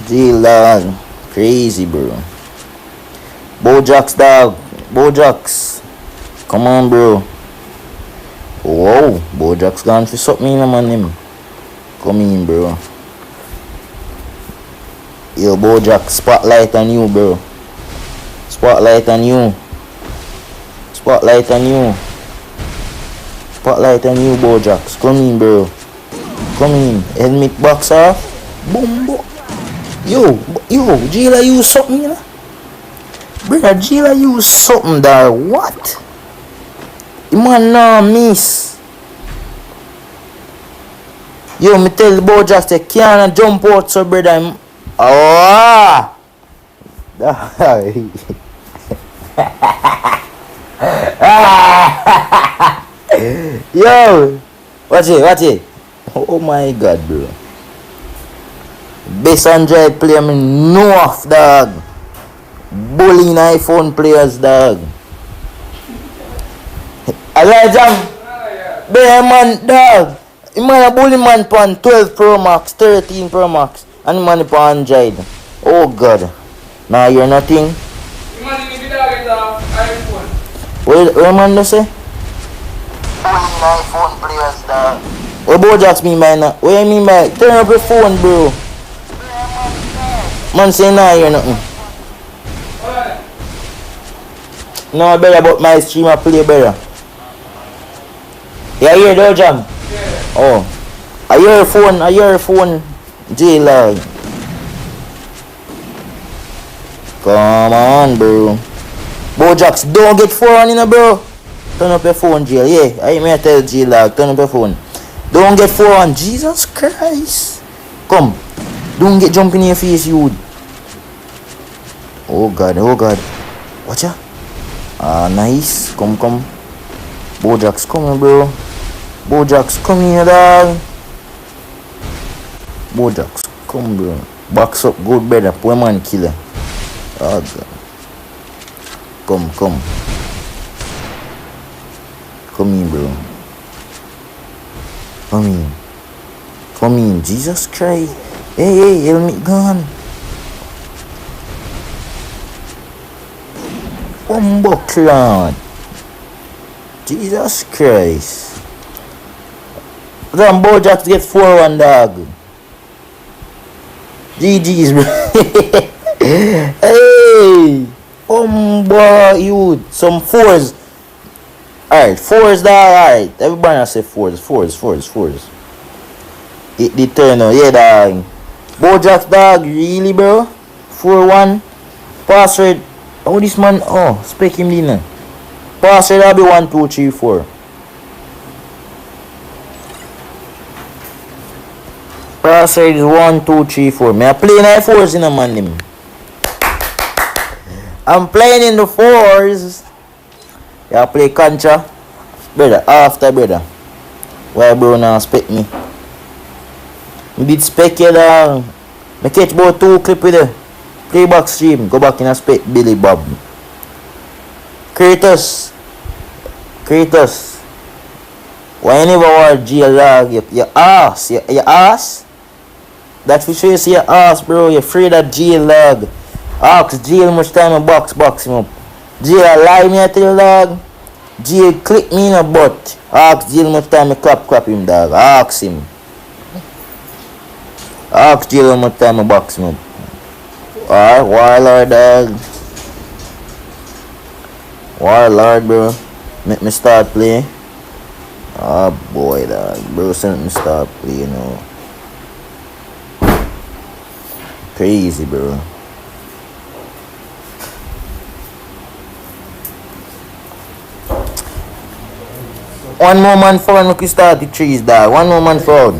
Jail, dog. Crazy, bro. Bojax, dog. Bojax. Come on, bro. Whoa. Bojax gone for something in man him. Come in, bro. Yo, Bojax. Spotlight on you, bro. Spotlight on you. Spotlight on you. Spotlight on you, Bojax. Come in, bro. Come in. Helmet box off. Boom, boom. Yo, Jila use something, you know? Brother, Jila use something there. What? The man nah miss. Yo, me tell the boy just they can't jump out, so brother. Ah! Yo! Watch it. Oh my God, bro. Best Android player me know of, dog. Bullying iPhone players, dog. Elijah, bear man, dog. The man a bully man pan 12 Pro Max, 13 Pro Max, and the man pan Android. Oh God. Now you're nothing. The man in the dog is iPhone. Where man do say? Bullying iPhone players, dog. What Bojax mean by that? What you mean by turn up your phone, bro? Man say nah hear nothing. No better about my stream I play better. Yeah, hear though, Jam? Yeah. Oh. I hear your phone, J-Log. Come on, bro. Bojax, don't get phone, you know, bro. Turn up your phone, J. Yeah, I may tell J-Log, turn up your phone. Don't get phone. Jesus Christ. Come. Don't get jump in your face, you. Oh God. Watch out. Ah, nice. Come. Bojax, come here, bro. Bojax, come here, dog. Bojax, come, bro. Box up, good brother. Poor man killer. Oh God. Come. Come in, bro. Come in. Jesus Christ. Hey, helmet gone. Clown. Jesus Christ. Then Bojax get 4-1, dog. GG's, bro. Hey. You. Some 4s. Alright, 4s, dog. Alright. Everybody say 4s. It the turn now. Yeah, dog. Bojax, dog. Really, bro? 4-1. Password. Oh, this man. Oh, spec him in. Password will be 1, 2, 3, 4. Password is 1, 2, 3, 4. Me I playing in 4s in a man them. I'm playing in the 4s. Yeah, play Contra. Brother, after brother. Why bro now spec me? Me did spec you down. Me catch about 2 clip with it. Playback stream. Go back in a spec Billy Bob. Kratos. Why you never want jail, dog? Your ass. Your ass? That for sure you see your ass, bro. You're afraid of jail, dog. Ask Jail much time I box him up. Jail I lie me I tell you dog. Jail click me in a butt. Ask Jail much time I clap him dog. Ask him. Ask Jail how much time I box him up. Alright, Warlord dog. Warlord bro. Make me start playing. Oh boy dog. Bro sent me start playing now. Crazy bro. One more man forward, make we start the trees, dog. One more man forward.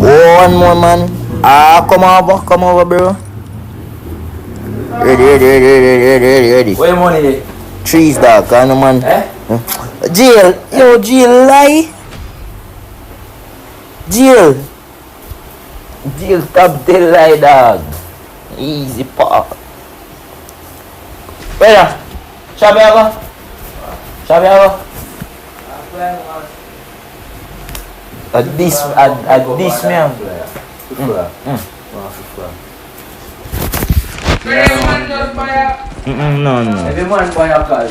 Oh, one more man. Ah, come over, bro. Ready. Where your money there? Trees, dog. Kind of man. Eh? Jail, jail lie. Jail, stop the lie, dog. Easy, pop. Where? Shabi ako? At this ma'am. Everyone just buy a... No. Everyone buy a car.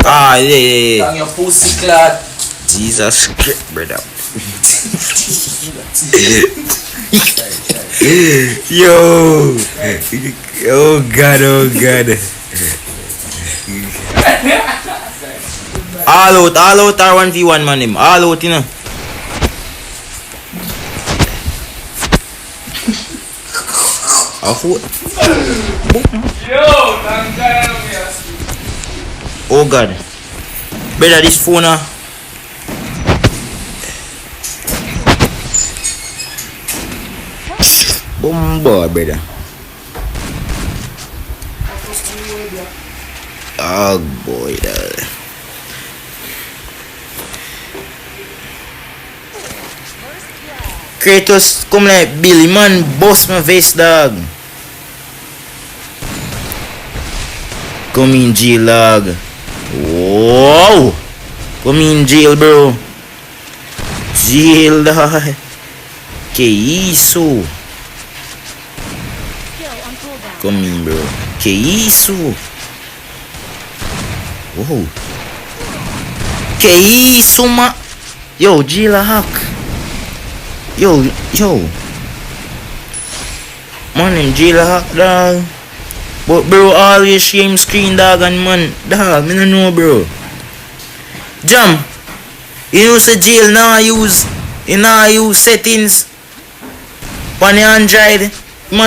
Ah, yeah. Tang your pussy clot. Jesus Christ, brother. Yo. Oh God. All out are 1v1 man him. All out, you know. Oh God. Brother, this phone boom boy, brother. Oh boy, dog. Kratos come like Billy man, boss my vest, dog. Come in jail, dog. Whoa! Come in jail, bro. Jail, dog. Que isso? Come in, bro. Que isso? Whoa. Que isso, ma? Yo, jail hack. Yo. Man, him jail hack, dog. But bro, always shame screen, dog, and man, dog, me no know, bro. Jam, you know say jail now use settings on the Android. Him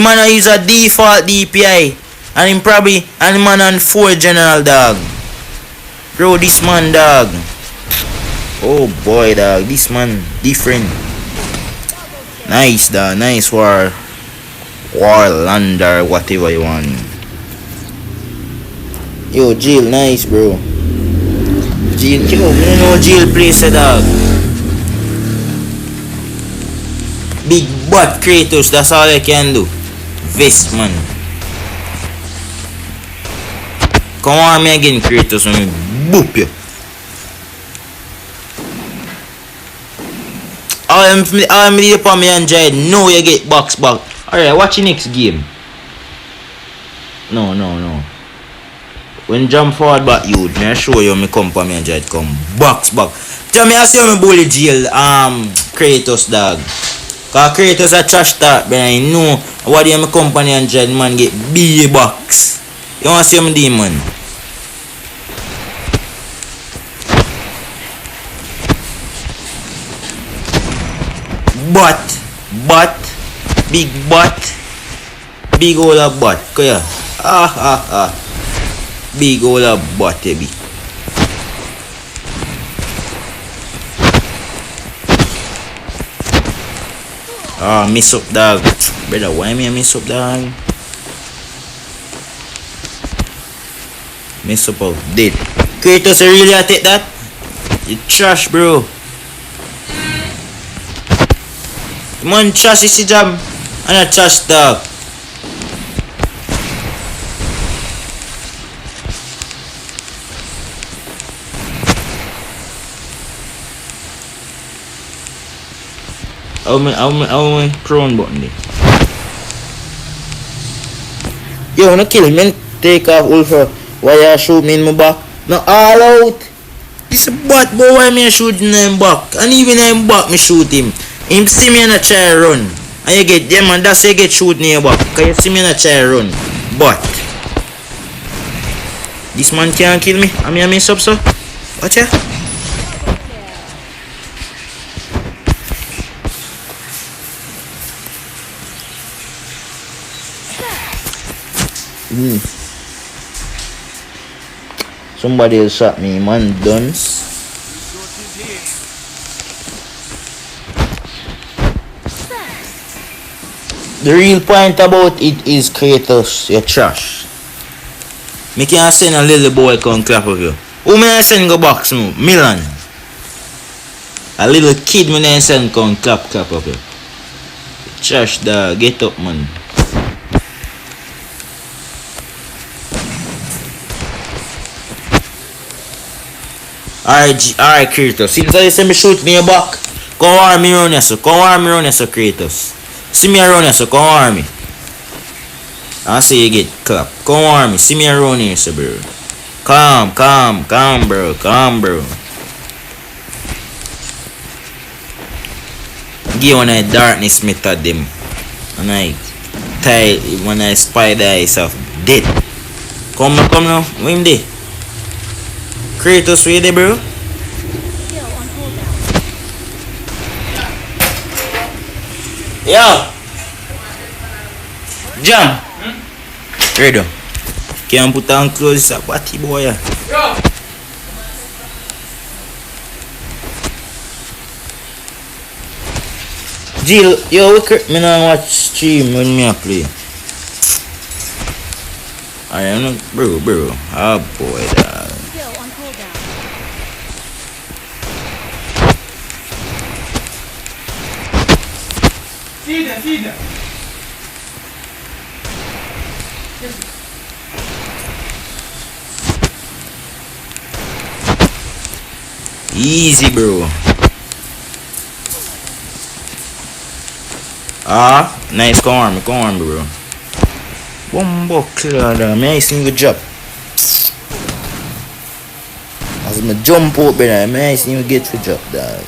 man use a default DPI, and him probably and him man on 4 general, dog. Bro, this man, dog. Oh boy, dog, this man different. Nice, dog, nice Warlander, whatever you want. Yo, jail, nice, bro. Jail, yo, you know jail place, dog. Big butt Kratos, that's all I can do. Vest, man. Come on me again, Kratos, when me boop you. All me upon me Android, no you get box back. Alright, watch the next game. No. When jump forward back you, may I show you me come for me Android come box back. Tell me I see me bully jail Kratos, dog. Cause Kratos a trash talk, but I know what the company Android man get B box. You wanna see me demon? Butt, big butt, big old butt, kaya, big old butt, baby. Miss up, dog. Brother, why me miss up, dog? Miss up, oh, dead. Kratos, you really take that? You trash, bro. Man, trash is the jam. And a trash, dog. How many crown button there? Yo, no kill me. Take off Ulfa. Why you shoot me in my back? No all out. This bot boy why me shoot in him back. And even in back me shoot him. Him see me in a try run. And you get them and that's how you get shoot in your back. Cause you see me in a try run. But this man can't kill me. I mess up so. Watch ya. Somebody else shot me, man. Done. The real point about it is Kratos, you trash. Me can't send a little boy come clap of you. Who may I send go box me? Milan. A little kid me I send come clap of you. Trash dog, get up man. Alright Kratos, since I say me shoot me a back, come warm me around here so, Kratos. See me around here so, come warm me. I say you get clap, come warm me, see me around here so bro. Calm bro. Give one of darkness method them. And I tie when I spider eyes off dead. Come now, where him there? Kratos, where they bro? Yo! Jam! Ready? Can't put on clothes, it's a batty boy. Yo! Jill, yo, me not watch stream when me a play. I am not, bro. Oh boy, dog. See them. Easy, bro. Ah, nice corn, bro. Bombo clear, may I see you drop. As me jump out, brother, may I see you get to drop, dog.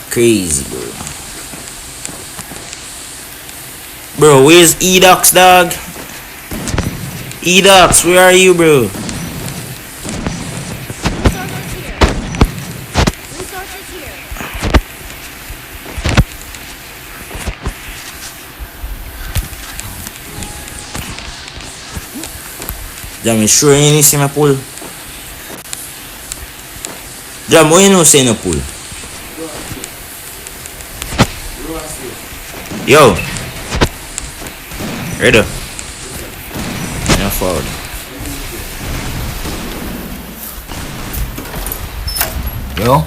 Crazy, bro. Bro, where's Edox, dog? Edox, where are you, bro? Jam, you sure you need to see my pull? Jam, why you not say no pull? Yo! Ready? Now forward. Yo?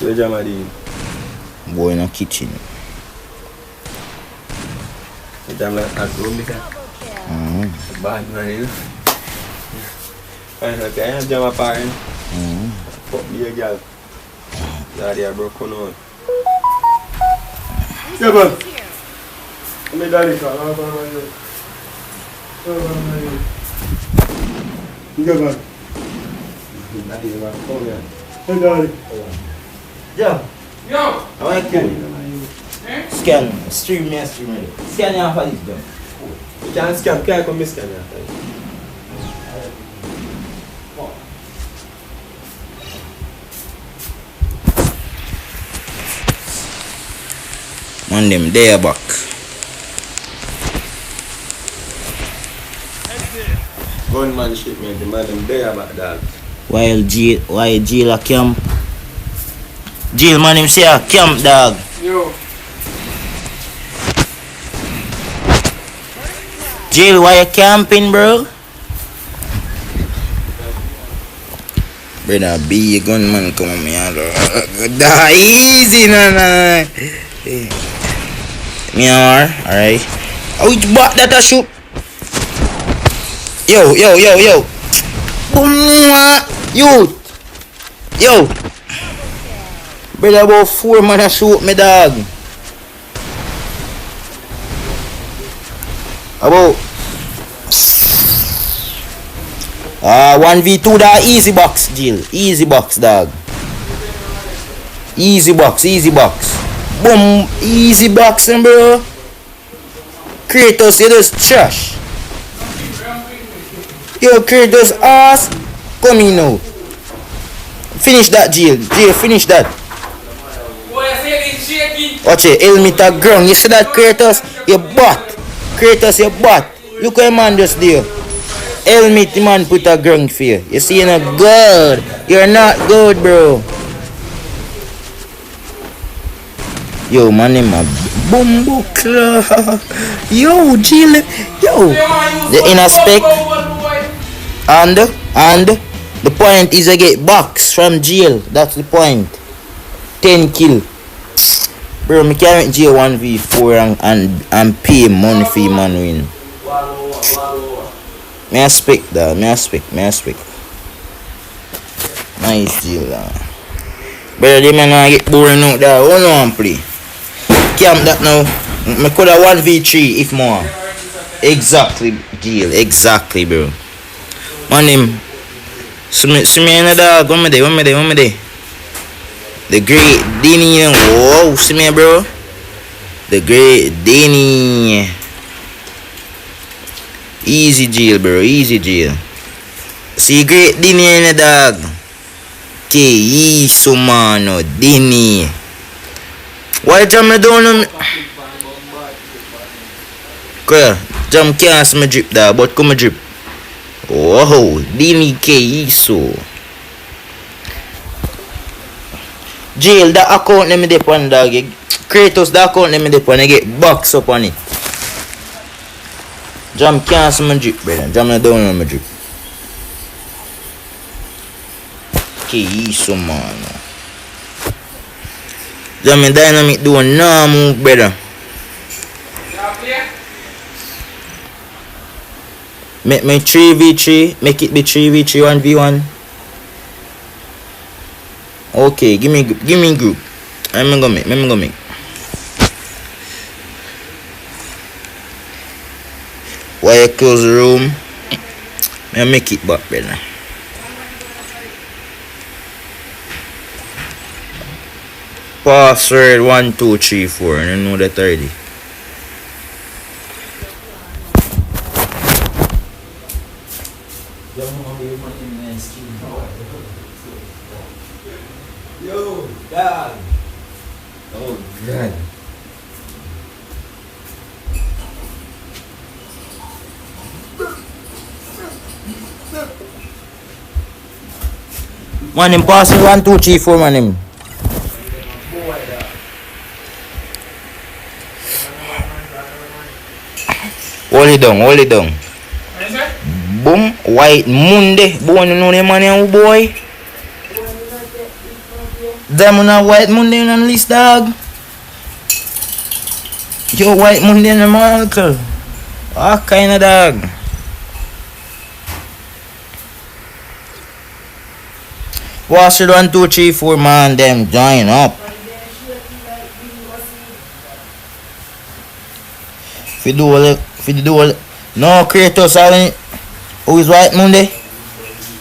Where Jam adi? Boy in the kitchen. Jam like at home because bad man you. And okay, I'm Jam apparent. Fuck me a girl. Daddy I broke on. Yeah, man. I'm a daddy call. I'm going to yeah, man. Daddy, man. Come here. Hey, daddy. Yo! Yo! I want to scan. Stream me. Scan your for this, Jam. You can't scan. Can't come scan after this. Man, them there back. Gunman shipment, the man them there back, dog. While Jill a camp. Jill, man, him say a camp, dog. Yo! Jill, why you camping, bro? Brother, be a gunman, come on, me. Die easy, no. Me alright. Oh, which bot that I shoot? Yo. Boom, youth. Yo. Brother, about 4 man a shoot me, dog. About 1v2 da easy box, Jill. Easy box, dog. Easy box. Boom, easy boxing, bro. Kratos, you just trash. Yo, Kratos ass. Come in now. Finish that, Jill. Finish that. Watch it, helmet a ground. You see that, Kratos? You bot. Kratos, you bot. Look how man just there. Helmet, man, put a ground for you. You see, you're not good. You're not good, bro. Yo, man, name a Bumbo Club. Yo, Jill. Yo. The inner spec. And the point is I get box from jail. That's the point. 10 kill. Bro, me can't make jail 1v4 and pay money for man win. Me I speak that. Me I speak. Nice jail that. But they man get boring out there. Hold on, play. Camp that now. Me could have 1v3 if more. Exactly, deal. Exactly, bro. Man him. See me in the dog. One me there. The great Denny. Whoa, see me, bro. The great Denny. Easy jail, bro. Easy jail. See great Denny in the dog. Okay, so man, Denny. Why jam me down on me? Okay, jam can't see me drip there, but come me drip. Wow, Dini K so. Jail, that account name dip on dog. Kratos, that account name dip on, I get box up on it. Jam can't see me drip, brother. Jam me down on me drip. K so man. Jam me dynamic doing no move, brother. Make me 3v3, make it be 3v3 1v1. Okay, give me group. Let me go make. Why you close the room? I make it back, brother. Password 1 2 3 4. I know that already. Yo, dog. Oh, God. Man, him passing 1 2 3 4, man, him. Hold it down. Boom, White Monday. Boy, you know the man here, boy. Them on a White Monday on the list, dog. Yo, White Monday on the marker. What kind of dog? Watch it 1 2 3 4, man. Them join up. If you do all no Kratos who is White Monday?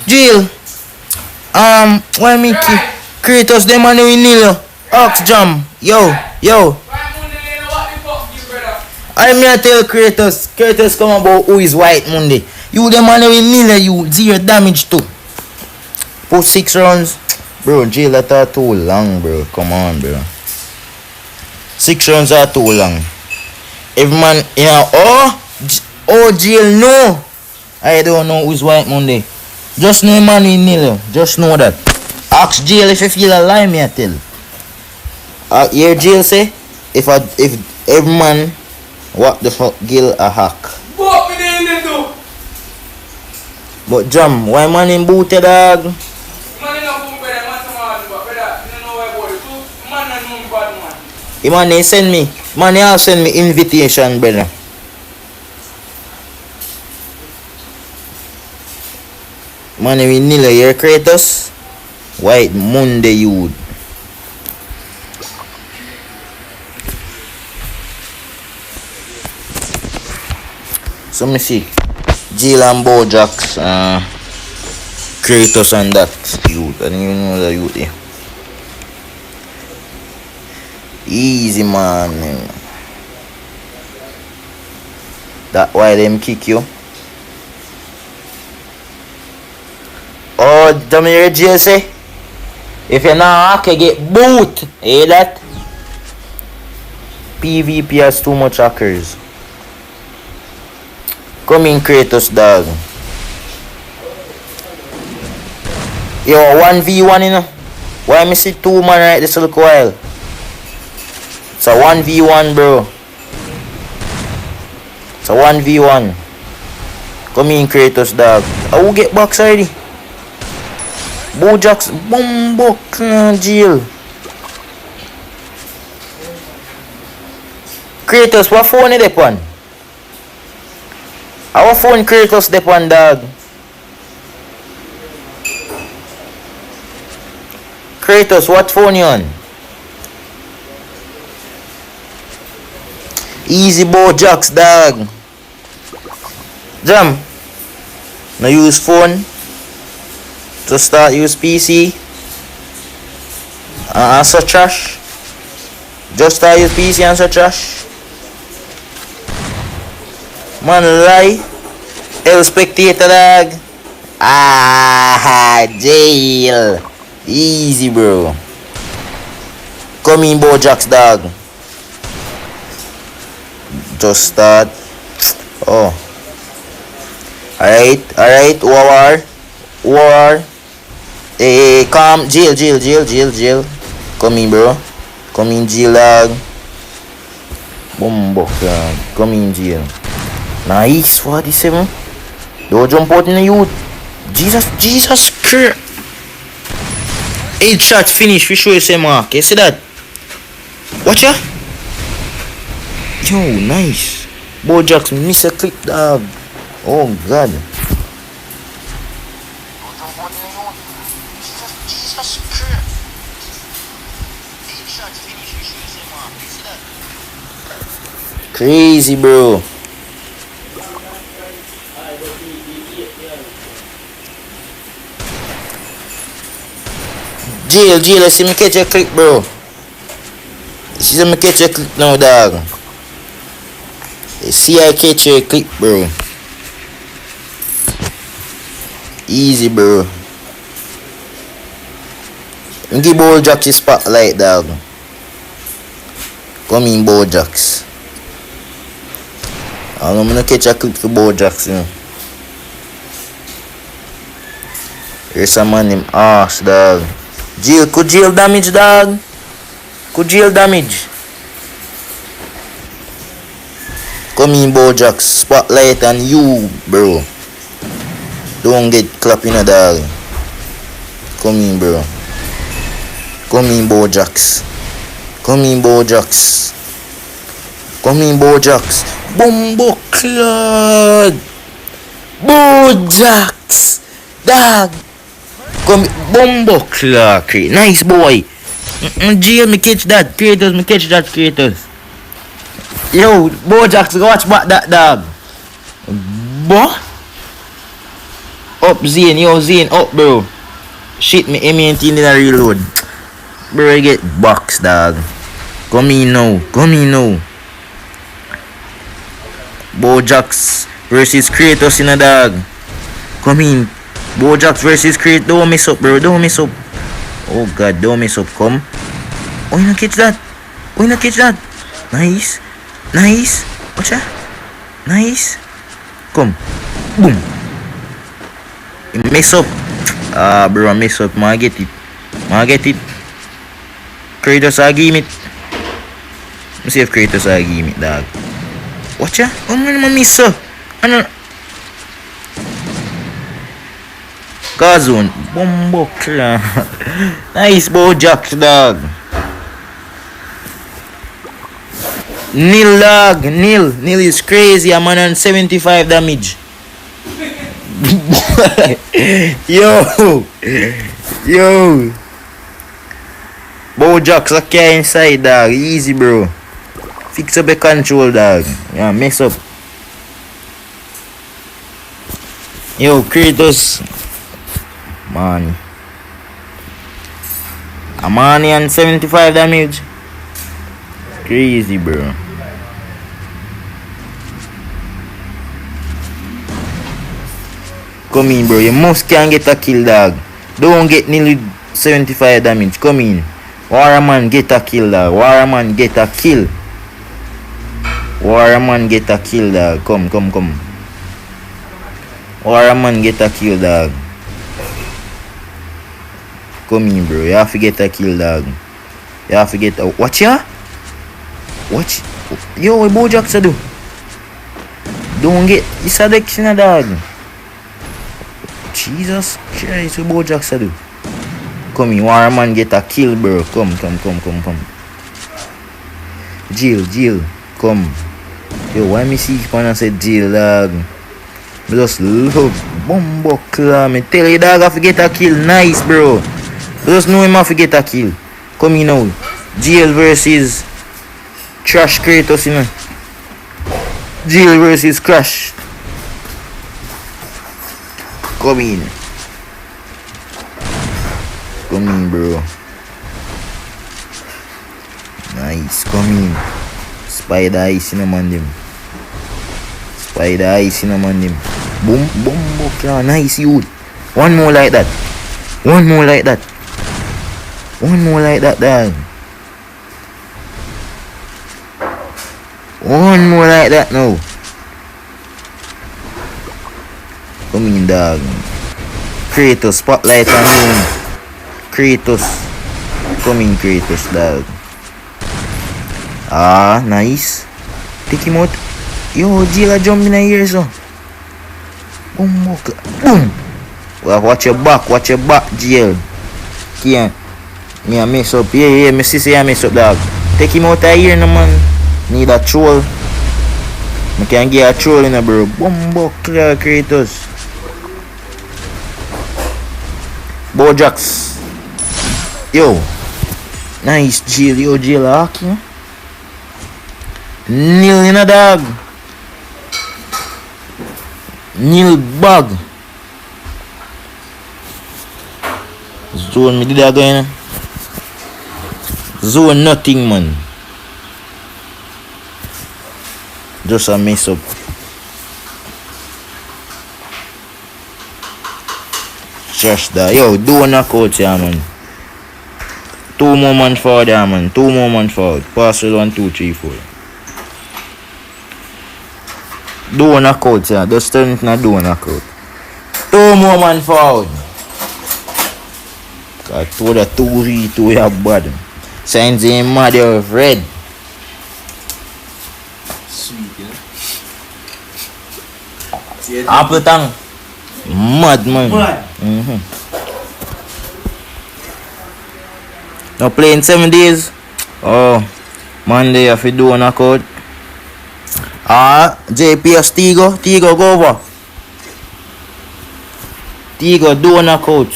Jill. Why me Kratos them money we nil. Ox jam. Yo. I may tell Kratos come about who is White Monday. You them money we nil, you 0 damage too. Put 6 rounds. Bro, Jill that are too long, bro. Come on, bro. 6 rounds are too long. Every man, you know, Jill, no. I don't know who's White Monday. Just know man we nil. Just know that. Ask Jill if you feel alive, me I tell. Here Jill say, if every man, what the fuck, Gil a hack. But Jam, why man in booty, dog? The man they send me. Man, you all send me invitation, brother. Man, we nil here, Kratos. White Monday, you. So me see Jill and Bojax, Kratos and that youth. I don't even know the youth here. Easy man. That why them kick you. Oh, damn your Jill say. If you're not hacker, get boot. Hear that? PvP has too much hackers. Come in, Kratos, dog. Yo, 1v1, you know. Why me see two man right this little while? It's a 1v1, bro. It's a 1v1. Come in, Kratos, dog. I will get box already. Bojax, Bumbo, Jill. Kratos, what phone is that one? Our phone Kratos dep on, dog. Kratos, what phone you on? Easy Bojax, dog. Jam. Now use phone. To start use PC. So trash. Just start use PC and so trash. Man lie. El spectator, dog. Jail. Easy, bro. Come in, Bojax, dog. Just start. Oh. Alright. War. Hey, calm. Jail. Come in, bro. Come in, jail, dog. Bumbo, dog. Come in, jail. Nice, 47. Don't jump out in the youth. Jesus Christ. 8 shots finish. We show you some mark. You see that? Watch ya. Yo, nice. Bojax miss a click, dog. Oh, God. Jesus Christ. 8 shots finish. We show you some mark. You see that? Crazy, bro. Jill, let's see me catch a click, bro. See me catch a click now, dog. See I catch a click, bro. Easy, bro. Give Bojax his spotlight, dog. Come in, Bojax. I'm gonna catch a click for Bojax, you know. Here's some man named Ash, dog. Jill, could Jill damage, dog? Could Jill damage? Come in, Bojax. Spotlight on you, bro. Don't get clapping a dog. Come in, bro. Come in, Bojax. Bumbo clad. Bojax, dog. Come Bumbo Clark. Nice boy. Jill, me catch that. Kratos. Yo, Bojax, watch back that dog. Boy. Up Zane, up, bro. Shit, me M&T in the reload. Bro, I get box, dog. Come in now. Bojax versus Kratos in a dog. Come in. Bojax versus Kratos. Don't mess up, bro. Oh God, don't mess up. Come. Oh, you not catch that. Nice. Watch that. Nice. Come. Boom. You mess up. Bro, I mess up. I get it. Kratos, I give it. Let me see if Kratos, I give it, dog. Watch ya. Oh, man, I miss up. Gazon. Bumbo clan. Nice, Bojax, dog. Nil dog, nil. Nil is crazy. I'm on 75 damage. Yo. Yo. Bojacks okay inside dog. Easy bro. Fix up the control dog. Yeah, mess up. Yo, Kratos. Man. I'm on 75 damage. Crazy bro. Come in bro. You must can get a kill dog. Don't get nearly 75 damage. Come in. Warman get a kill dog. Warman get a kill. Warman get a kill dog. Come. Warman get a kill dog. Come in bro. You have to get a kill dog. You have to get a... Watch ya? Watch. Yo, what Bojacks do? Don't get... It's a deck in a dog. Jesus Christ, what Bojacks do? Come in, Warman get a kill bro. Come. Jill. Come. Yo, why me see when I say Jill dog? Me just love Bumbo Claw. Me tell you dog I have to get a kill. Nice bro. Just know him have to get a kill. Come in now. Jill versus Trash Kratos, you know. Jill versus Crash. Come in. Come in, bro. Nice. Come in. Spider eyes in a man them. Spider eyes in a man them. Boom. Claw. Nice, youth. One more like that. One more like that, dog. One more like that now. Come in, dog. Kratos, spotlight on him. Kratos. Come in, Kratos, dog. Ah, nice. Take him out. Yo, Jila jump in here, so. Boom. Well, watch your back, Jill. Can't. Me a mess up. Yeah, me see I mess up, dog. Take him out of here, no man. Need a troll. I can get a troll in a bro. Bumbo clear Kratos. Bojacks. Yo. Nice Jill. Yo, Jill hockey. Nil in a dog. Nil bag. Zone me did that going. Zone nothing man. Just a mess up. Trash that. Yo, do a knockout here man. 2 more man forward there man. 2 more man forward. Pass it 1, 2, 3, 4. Do a knockout here. Just turn it and do a knockout. 2 more man forward. I told her 2v2 your bad. Signs in mad of red. Sweet, Apple tongue. Mad man. Now playing 7 days. Oh, Monday if you do a knockout. JPS Tigo go over. Tigo do a knockout.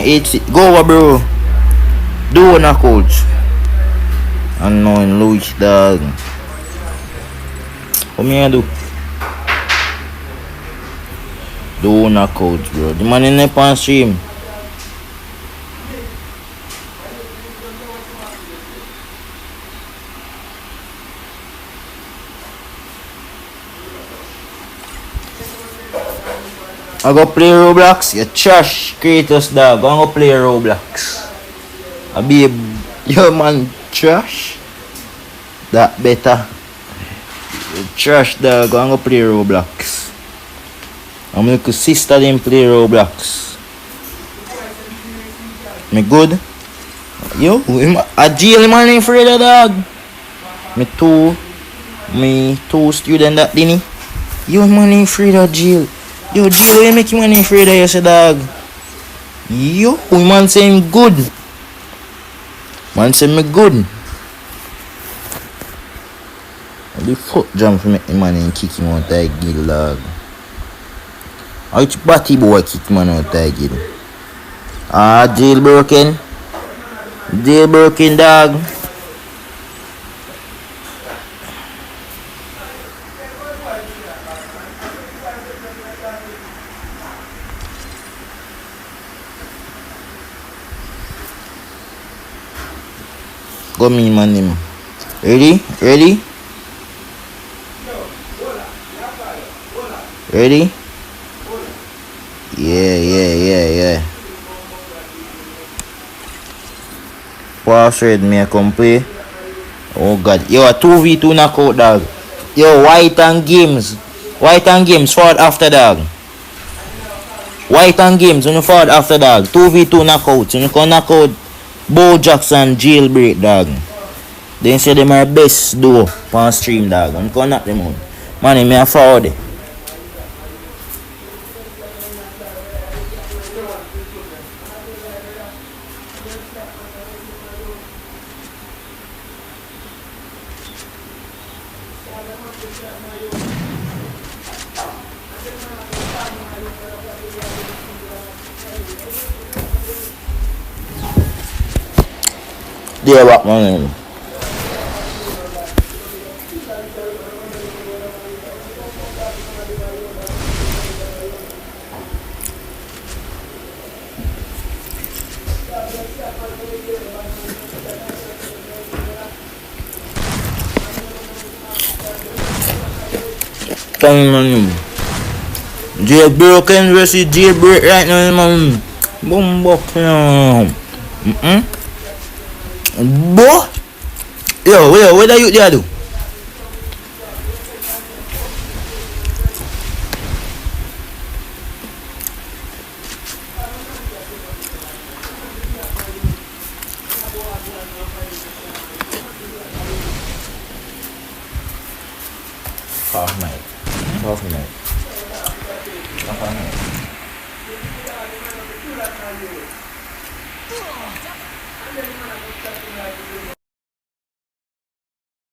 It's go over bro. Do a knockout. Unknown Louis dog. What me I do? Do a knockout bro. The man in the pan stream. I go play Roblox. You trash Kratos dog. I go play Roblox. I be a yo man trash. That better. You trash dog. I go play Roblox. I'm like a sister them play Roblox. Me good? Yo, a jail man ain't afraid of dog. Me two student that didn't. Yo man ain't afraid of jail. Yo, Jill, you make money afraid of yourself, dog. Yo, man say him good. Man say me good. The fuck jump for make the man and kick him out the gill, dog. Which batty boy kick man out the gill? Ah, jailbroken. Jailbroken, dog. Go me man him. Ready? Ready? Ready? Yeah. Pass red, me I come play. Oh god. Yo, a 2v2 knockout, dog. Yo, white and games. White and games forward after, dog. White and games when you forward after, dog. 2v2 knockouts. When you can knock out Bo Jackson jailbreak, dog. Then say them are best duo on stream, dog. When you can knock them out. Man, me a forward. There back, man. Time, man. Jailbroken versus jailbreak right now, man. Boom, boom, Bo? Yo, what are you there do? Half night.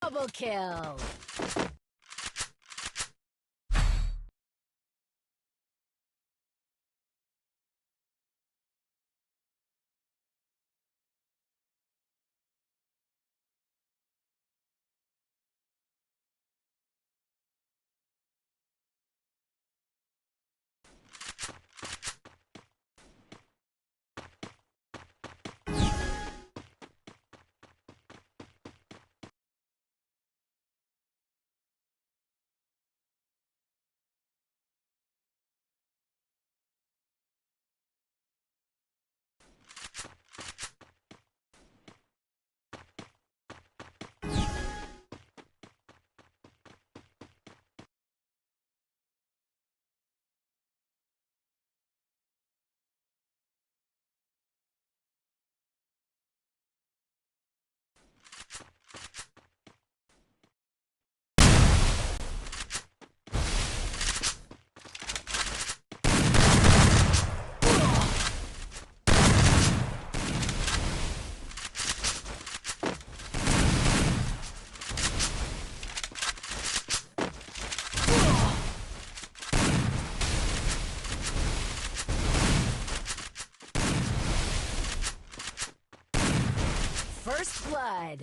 Double kill. First blood.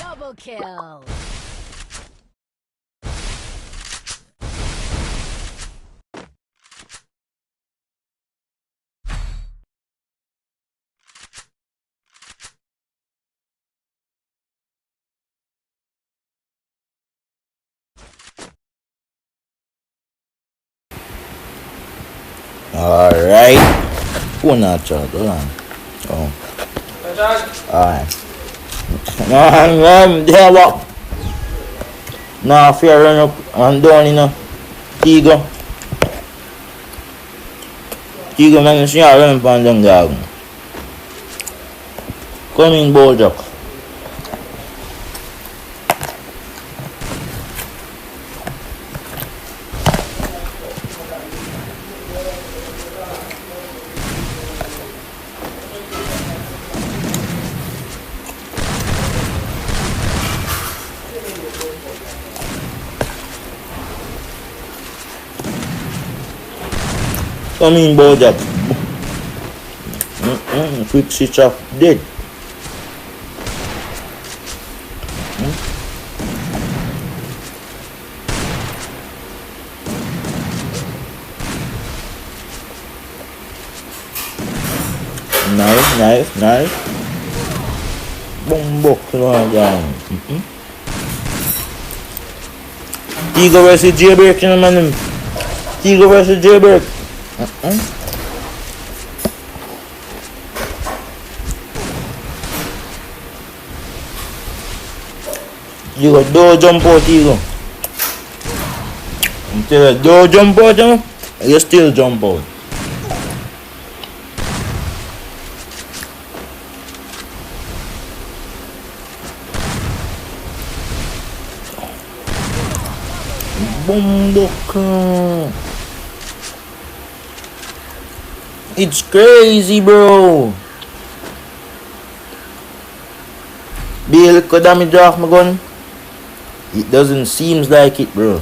Double kill. Alright. Who not charge? Hold on. Oh. Alright. There what? Nah, fear run up and down, you know. Tigo. Tigo, man, you see I run up and down, dog. Come in, Bojack. Come in, Bojack. Quick switch off. Dead. Nice. Boom, book. Tigo versus Jailbreak, you know, man. Tigo versus Jailbreak. You got don't jump out, Tigo. I'm telling you, don't jump out, you know? You still jump out. Boom, it's crazy, bro. Be a little damage off my gun. It doesn't seem like it, bro.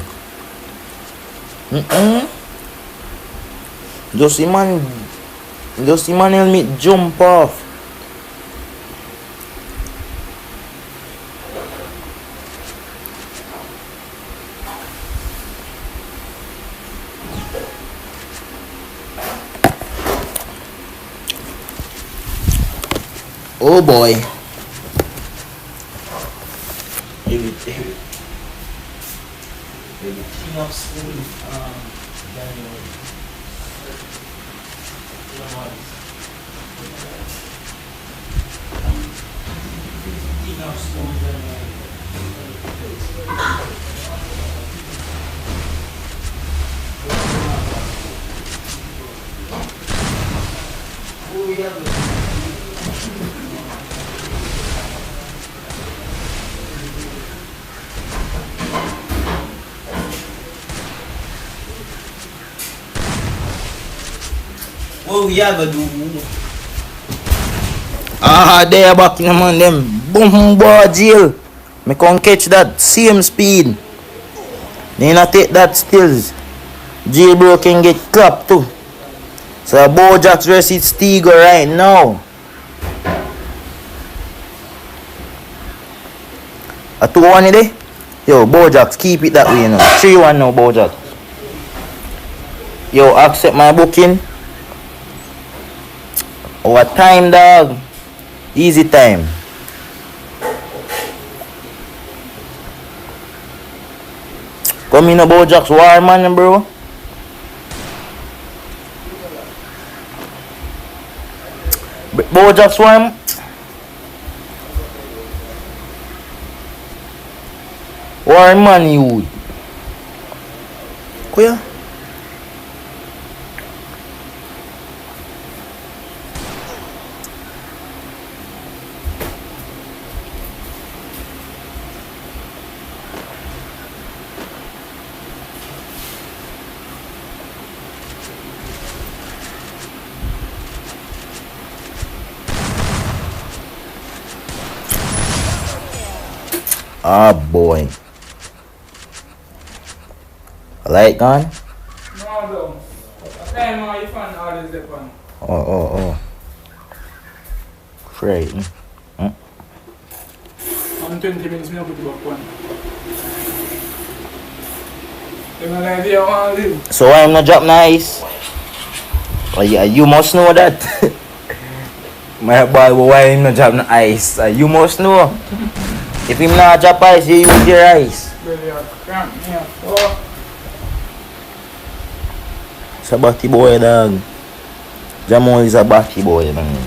Just see man helmet jump off. Oh boy. Maybe king of school January. King of school January. Who we have? What we have to do? There back in the man them boom boy jail. Me can catch that same speed. Then I take that stills. Jailbreak can get clapped too. So Bojack's versus Tigo right now. A 2-1 there? Yo, Bojack, keep it that way, you know. 3-1 now, Bojack. Yo, accept my booking. Our time, dog. Easy time. Come in, Bojack's war, man, bro. Bojack's war. War, man, you. Kuya. Ah, boy. Light gone? No, though. What time are you fan all this depend? Oh. Great. I'm and 20 minutes, me put it back one. Them an idea I want to live. So why I'm not drop nice? Oh, yeah, you must know that. My boy, why him not drop no ice? You must know. If him not drop ice, you use your ice. Really a cramp me a fuck. It's a batty boy, dog. Jamal is a batty boy, man.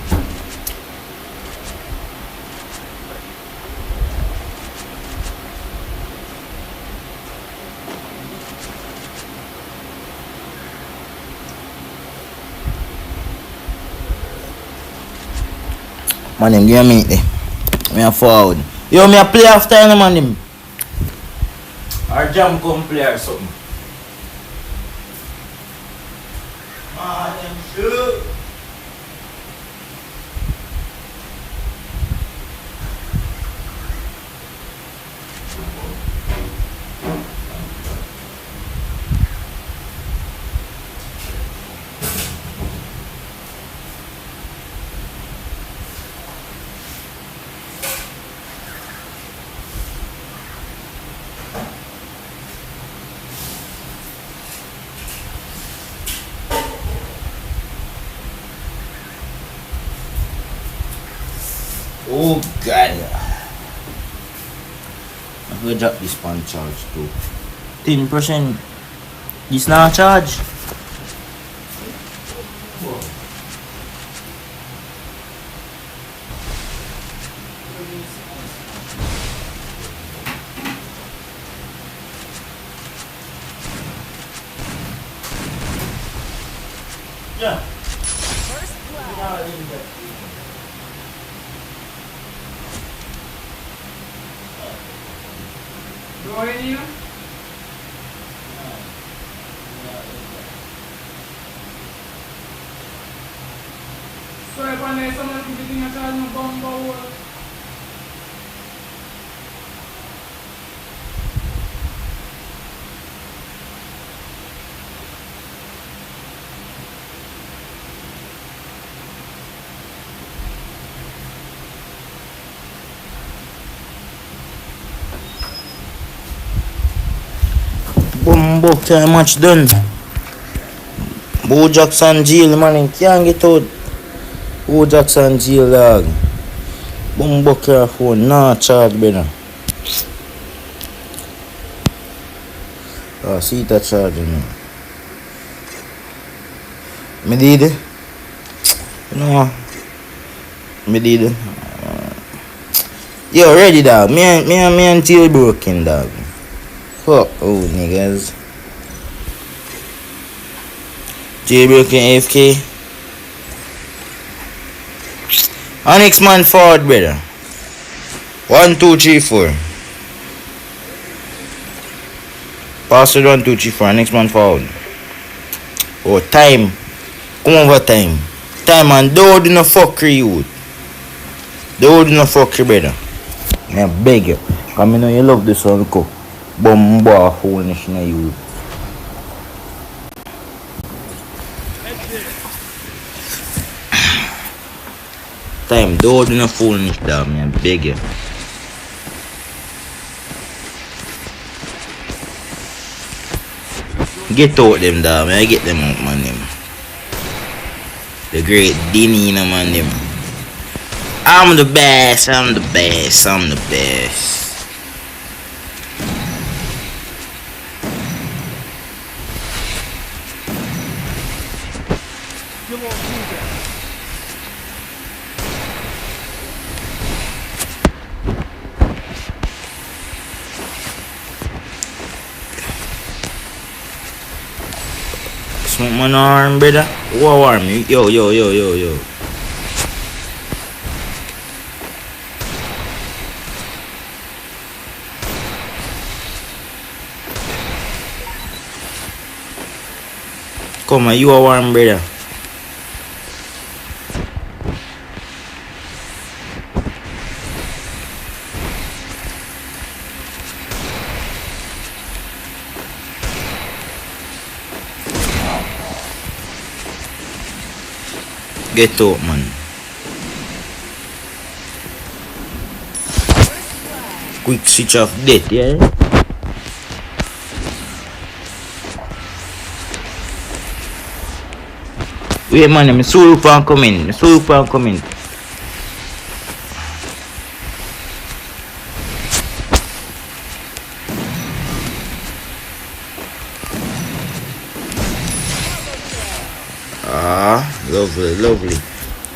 Man, him give me there. Me a forward. Yo, me a play after him, man. Him. Or jam come play or something. Man, him shoot. Oh God. I'm gonna drop this pan charge too. 10%. This not charge. Yeah. First blood. Go in here. So if I need someone to be in a charge of bomb. Bumbo, time match done. Bo Jackson jail, man, he can't get out. Bo Jackson jail, dog. Bumbo care phone, nah charge, brother. Oh, see that charge, you know. Me did it. No. Me did it. Yo, ready, dog. Me and tail broken, dog. Fuck, oh, niggas. Jailbroken AFK. Onyx man forward, brother. 1, 2, 3, 4. Pass it 1, 2, 3, 4. Next man forward. Oh, time. Come over time. Time and don't do no fuckery, you. Don't do no fuckery, brother. I beg you. Come in, you love this one, cook. Bomba foolish na you. Time, don't do no foolish, dog, me. I beg you. Get out them, dog. I get them out, man. Them. The great Dinny, man. Them. I'm the best. I'm the best. I'm the best. Smoke my arm, brother. Whoa, arm. Yo. Come on, you are warm, brother. Get out, man. First blood. quick switch off that, yeah? Wait man, I'm so pan coming. Ah, lovely.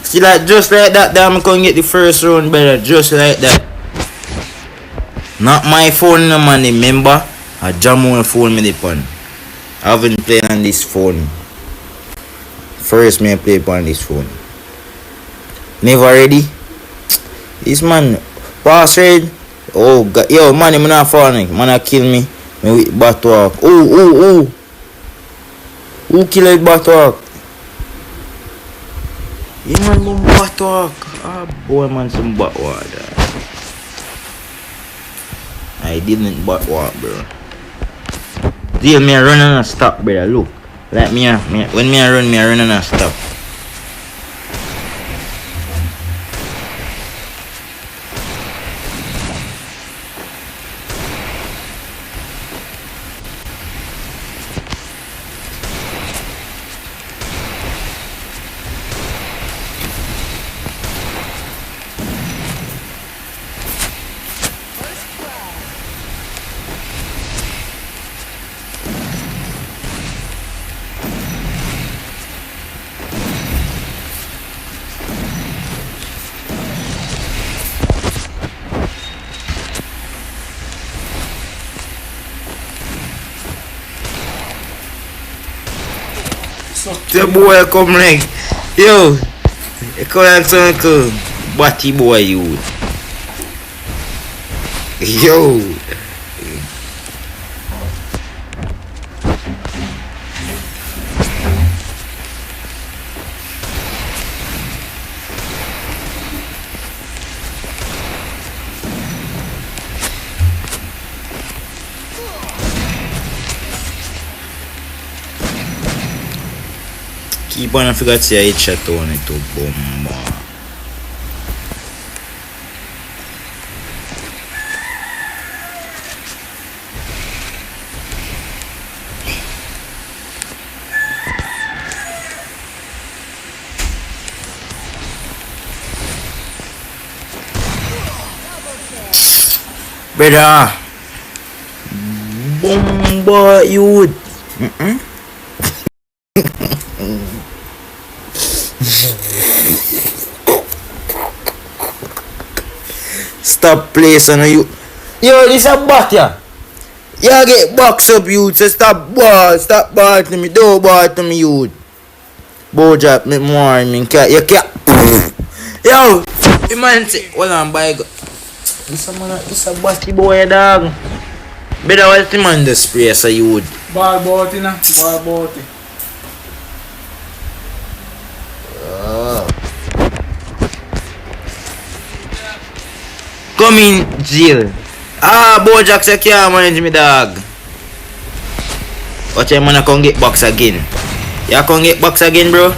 See like just like that, I'm gonna get the first round better, just like that. Not my phone no man, remember? I jam on phone me the pan. I haven't played on this phone. First me I play on this phone. Never ready? This man pass red. Oh god, yo man, I'm not falling. Man I kill me. Me with batwalk. Oh. Who kill it batwalk? You man mum batwalk. Ah boy man some batwalk. I didn't batwalk bro. Deal me run and stop brother, look. Like when me run and stop. The boy come like, yo, you come like some cool batty boy you. Yo. Keep on, I forgot to say headshot on it to bomba. Brother, bomba you. Stop placing on you. Yo, this a bat ya. You get box up you. So stop ball to me. Don't ball to me you. Bow drop me more. You can't. Yo, the man say, hold on, boy. This a batty boy dog. Better what the man the spray so you would. Ball boaty na. Ball boaty. Come in, Jill. Ah, Bojack say can't manage me dog. Watch him man come get box again. You come get box again, bro?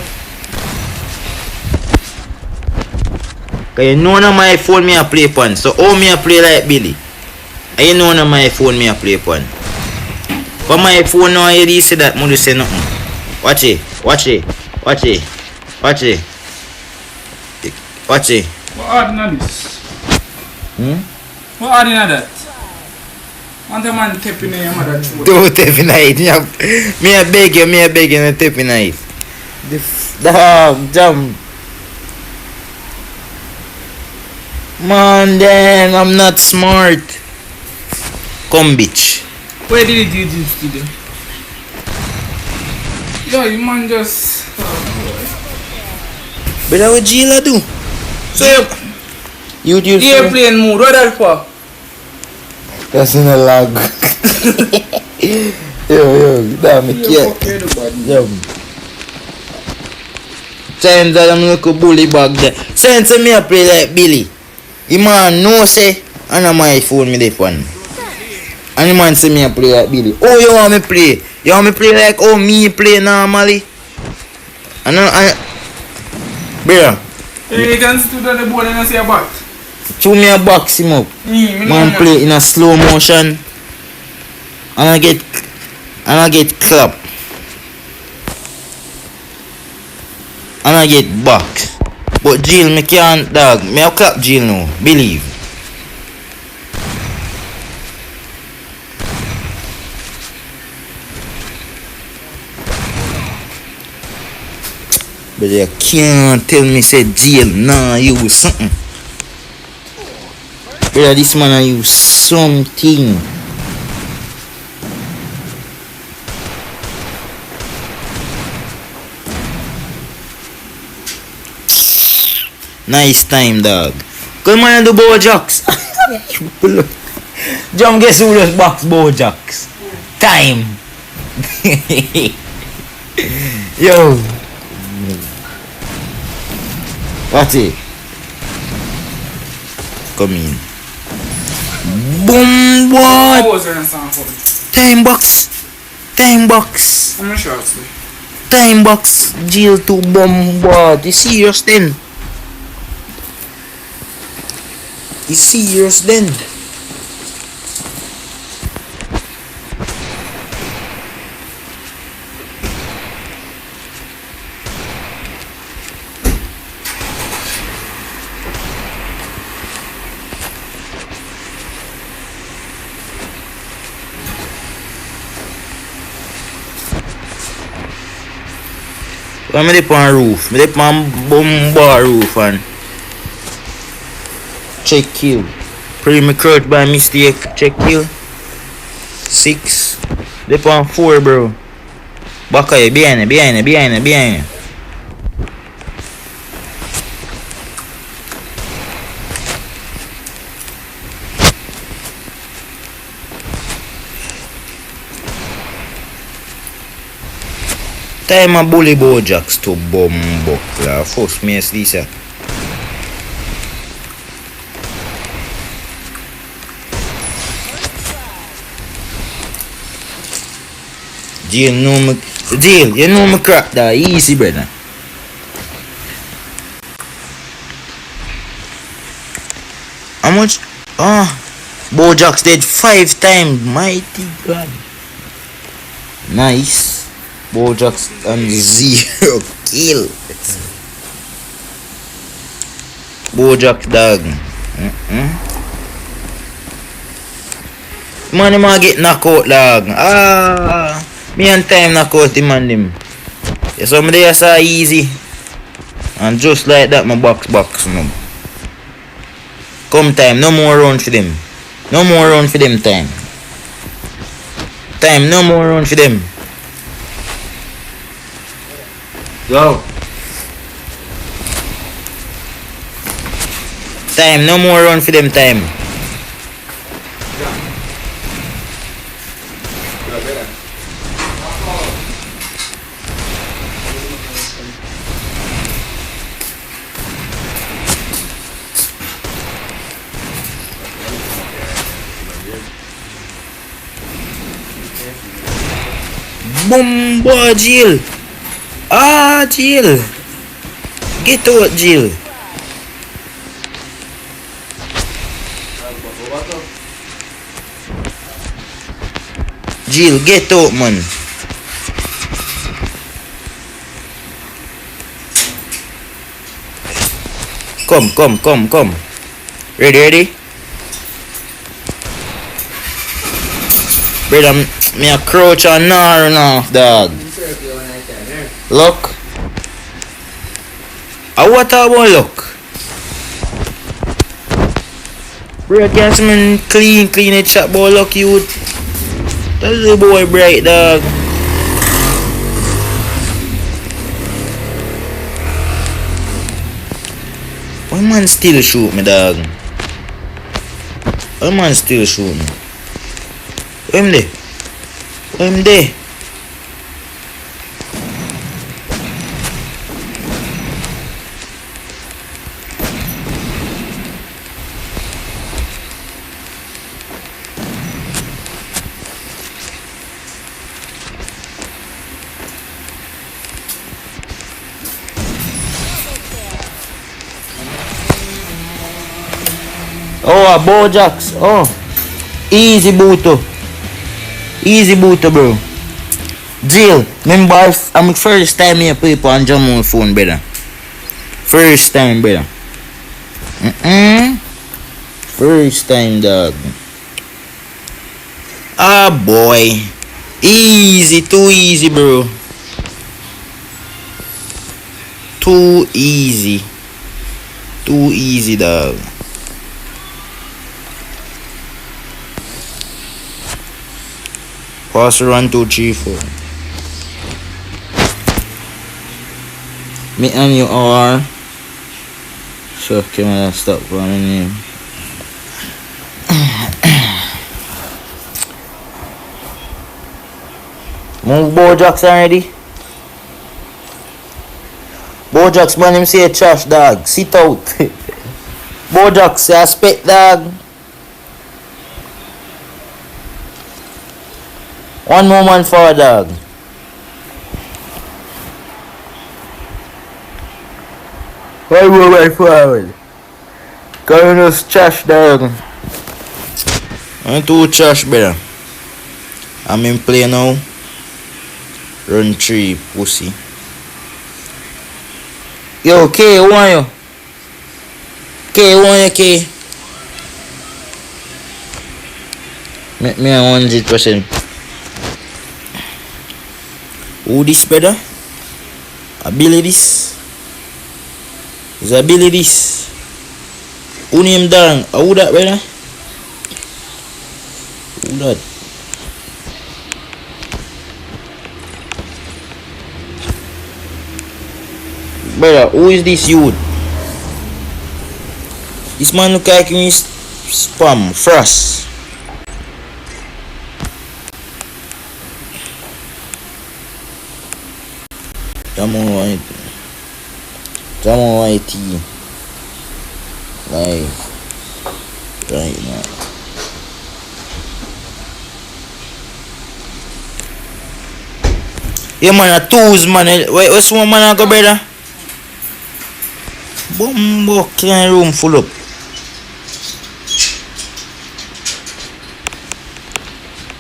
Cause you know on my phone me a play pon. So how me a play like Billy? And you know on my phone me a play pon. But my phone now you say that mother say nothing. Watch it. What adding on this? What adding on that? Want a man tapping in your mother throat? Don't tap in it. Me a beg you no tap in it. The dog jump. Man then I'm not smart. Come bitch. Where did you do this today? Yo, you man just... But what Gila do? So you airplane mode, what that for? that's in a lag. yo, damn it, yeah. Yo. Since I'm like a bully bag there. Since me a play like Billy. The man no say, and on my phone me the one. And the man say me a play like Billy. Oh, you want me play? You want me play like oh me play normally? And bro. You can sit on the board and say a bat. Two me a box him up. Man play in a slow motion. And I get clapped. And I get back. But Jill me can't dog. Me a clap Jill now. Believe. But you can't tell me say Jill nah use something. Brother, this man I use something. Nice time, dog. Come on and do Bojacks. Jump, guess who does box Bojacks? Time. Yo. What's it? Come in. Boom, what? What was there in sound for? Time box. Time box. I'm not sure actually. Time box. Jail to bombard. You serious then? You serious then? I'm up on roof. I'm up on bombard roof and check kill. Pretty me crouch by mistake. Check kill. 6. Up on 4, bro. Back of you. Behind you. Behind you. Behind you. Behind you. Time a bully Bojacks to bombo. First me as Lisa. Jill know me. Jill, you know me crack that easy, brother. How much? Bojacks dead 5 times. Mighty God. Nice. Bojacks and 0 kill. Bojacks dog. Man, might get knocked out, dog. Me and time knock out him and him. Yeah, some days so easy. And just like that, my box. No. Come time, no more run for them. No more run for them, time. Time, no more run for them. Go. Time, no more run for them, time. Bomba, Jill. Jill. Get out, Jill. Jill, get out, man. Come. Ready? Brother, me a crouch and nar enough, dog. Look. What about look? Bro, can't see me clean it shot, boy. Look, you. That's the boy bright, dog. Why man still shoot me, dog? Why man still shoot me? Where him there? what? Bojacks. Oh. Easy booto. Easy booto, bro. Jill, remember I'm first time here people on Jammu phone, brother. First time, brother. First time, dog. Ah, boy. Easy, too easy, bro. Too easy. Too easy, dog. Pass 1, 2, 3, 4. Me and you are. So, can I stop for my name? Move Bojacks already. Bojacks, man, him say trash, dog. Sit out. Bojacks, say spit, dog. One more man for dog. One more man forward. Coming us trash, dog. I'm too trash, brother. I'm in play now. Run 3, pussy. Yo, K, who are you? K, who are you, K? Make me a 100%. Who this, brother? Abilities? His abilities. Who name down? Who that, brother? Who that? Brother, who is this youth? This man look like me spam, Frost. Jamon white like right now. Yeah, man, a tools, man. What's one man I go, brother? Bumbo, clean room full up.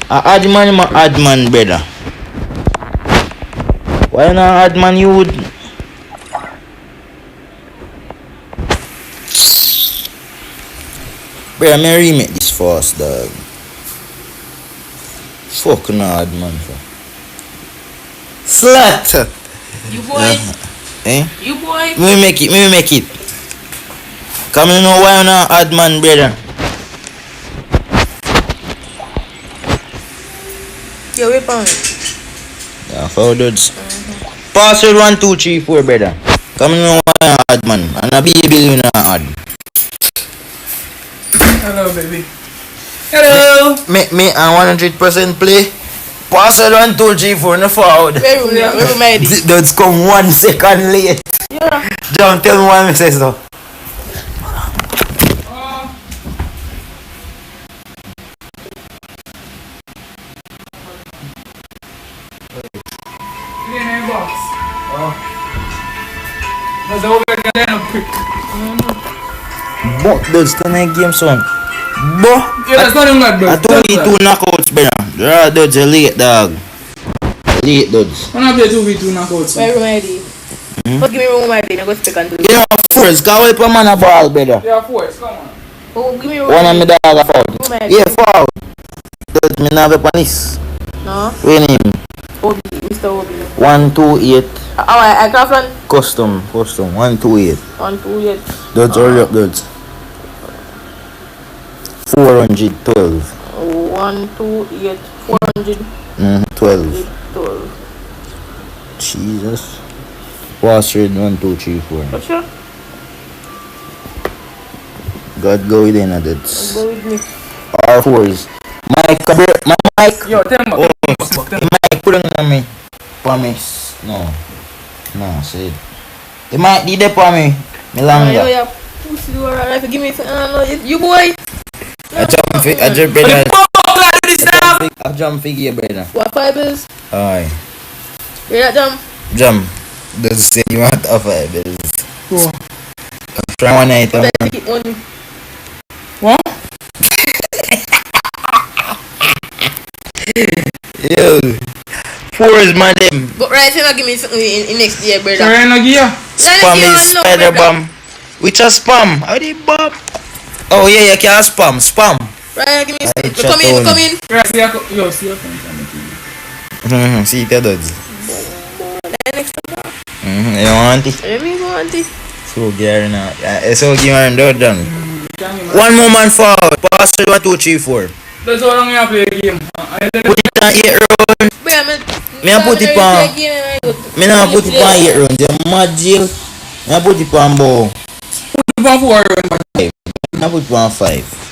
Add man, brother. Why not add man, you would? Brother, me remake this fast, dog. Fuck no add man for. Slut! You boy. Eh? You boy. Me make it. Come you know why not add man, brother. Yo, whip on. Yeah, forwards. Password 1, 2, 3, 4, brother. Come you know why not add man. And a baby you not add. Hello, baby. Hello. Me and 100% play. Password 1, 2, 3, 4, no forward. Where we made it? Don't come 1 second late. Yeah. John, tell me why I say so. That's the whole guy up quick. But those kind of game son. But Yeah, that's not even that, bro. I told you 2 knockouts, brother. There are those late, dog. Late those. I'm not play 2v2 knockouts. Where we made it? But give me room my day. I go speak and do it. You know, first, can we put man a ball, brother? Yeah, force, come on. Oh, give me room. One of my dog a foul. Room my Yeah, foul. Those me not have a panis. No. What name? Obi, Mr. Obi. 128 I craft one. custom 128. 1, 2, yet. Those hurry up, those. 412. 1, 2, 8, 400. 12. 12. Jesus. Password 1, 2, 3, 4. But sure. God go within a that's Go with me. R4s. Mike, my mic. Yo, tell me. Mike, put on me. Promise. No, say it. The mic did that for me. Me Yo, longer. yeah. Pussy, do alright. Give me some. No, you boy. I jump brother. I jump figure, brother. What fibers? Aye. You that jump? Jump. Does say you want to offer it. Cool. Try one item. Better take it on. What? Yo. Four is my them. But right, you not give me something in next year, brother. Sorry, no give you. Spam is spider bomb. Which a spam? How the bomb? Oh yeah, you can spam. Spam. Right, give me Alright, something. Come in. Right, see you. See you. See it does. Next time. You want it? Let me go, auntie. So Gary now. So give me done. One moment forward. Pass 1, 2, 3, 4. That's how long you play the game. Put it on 8 round. Me a put it on. Me not put it on 8 round. You mad jail. Me a put it on bow. Put it on 4 round. Me a put it on 5.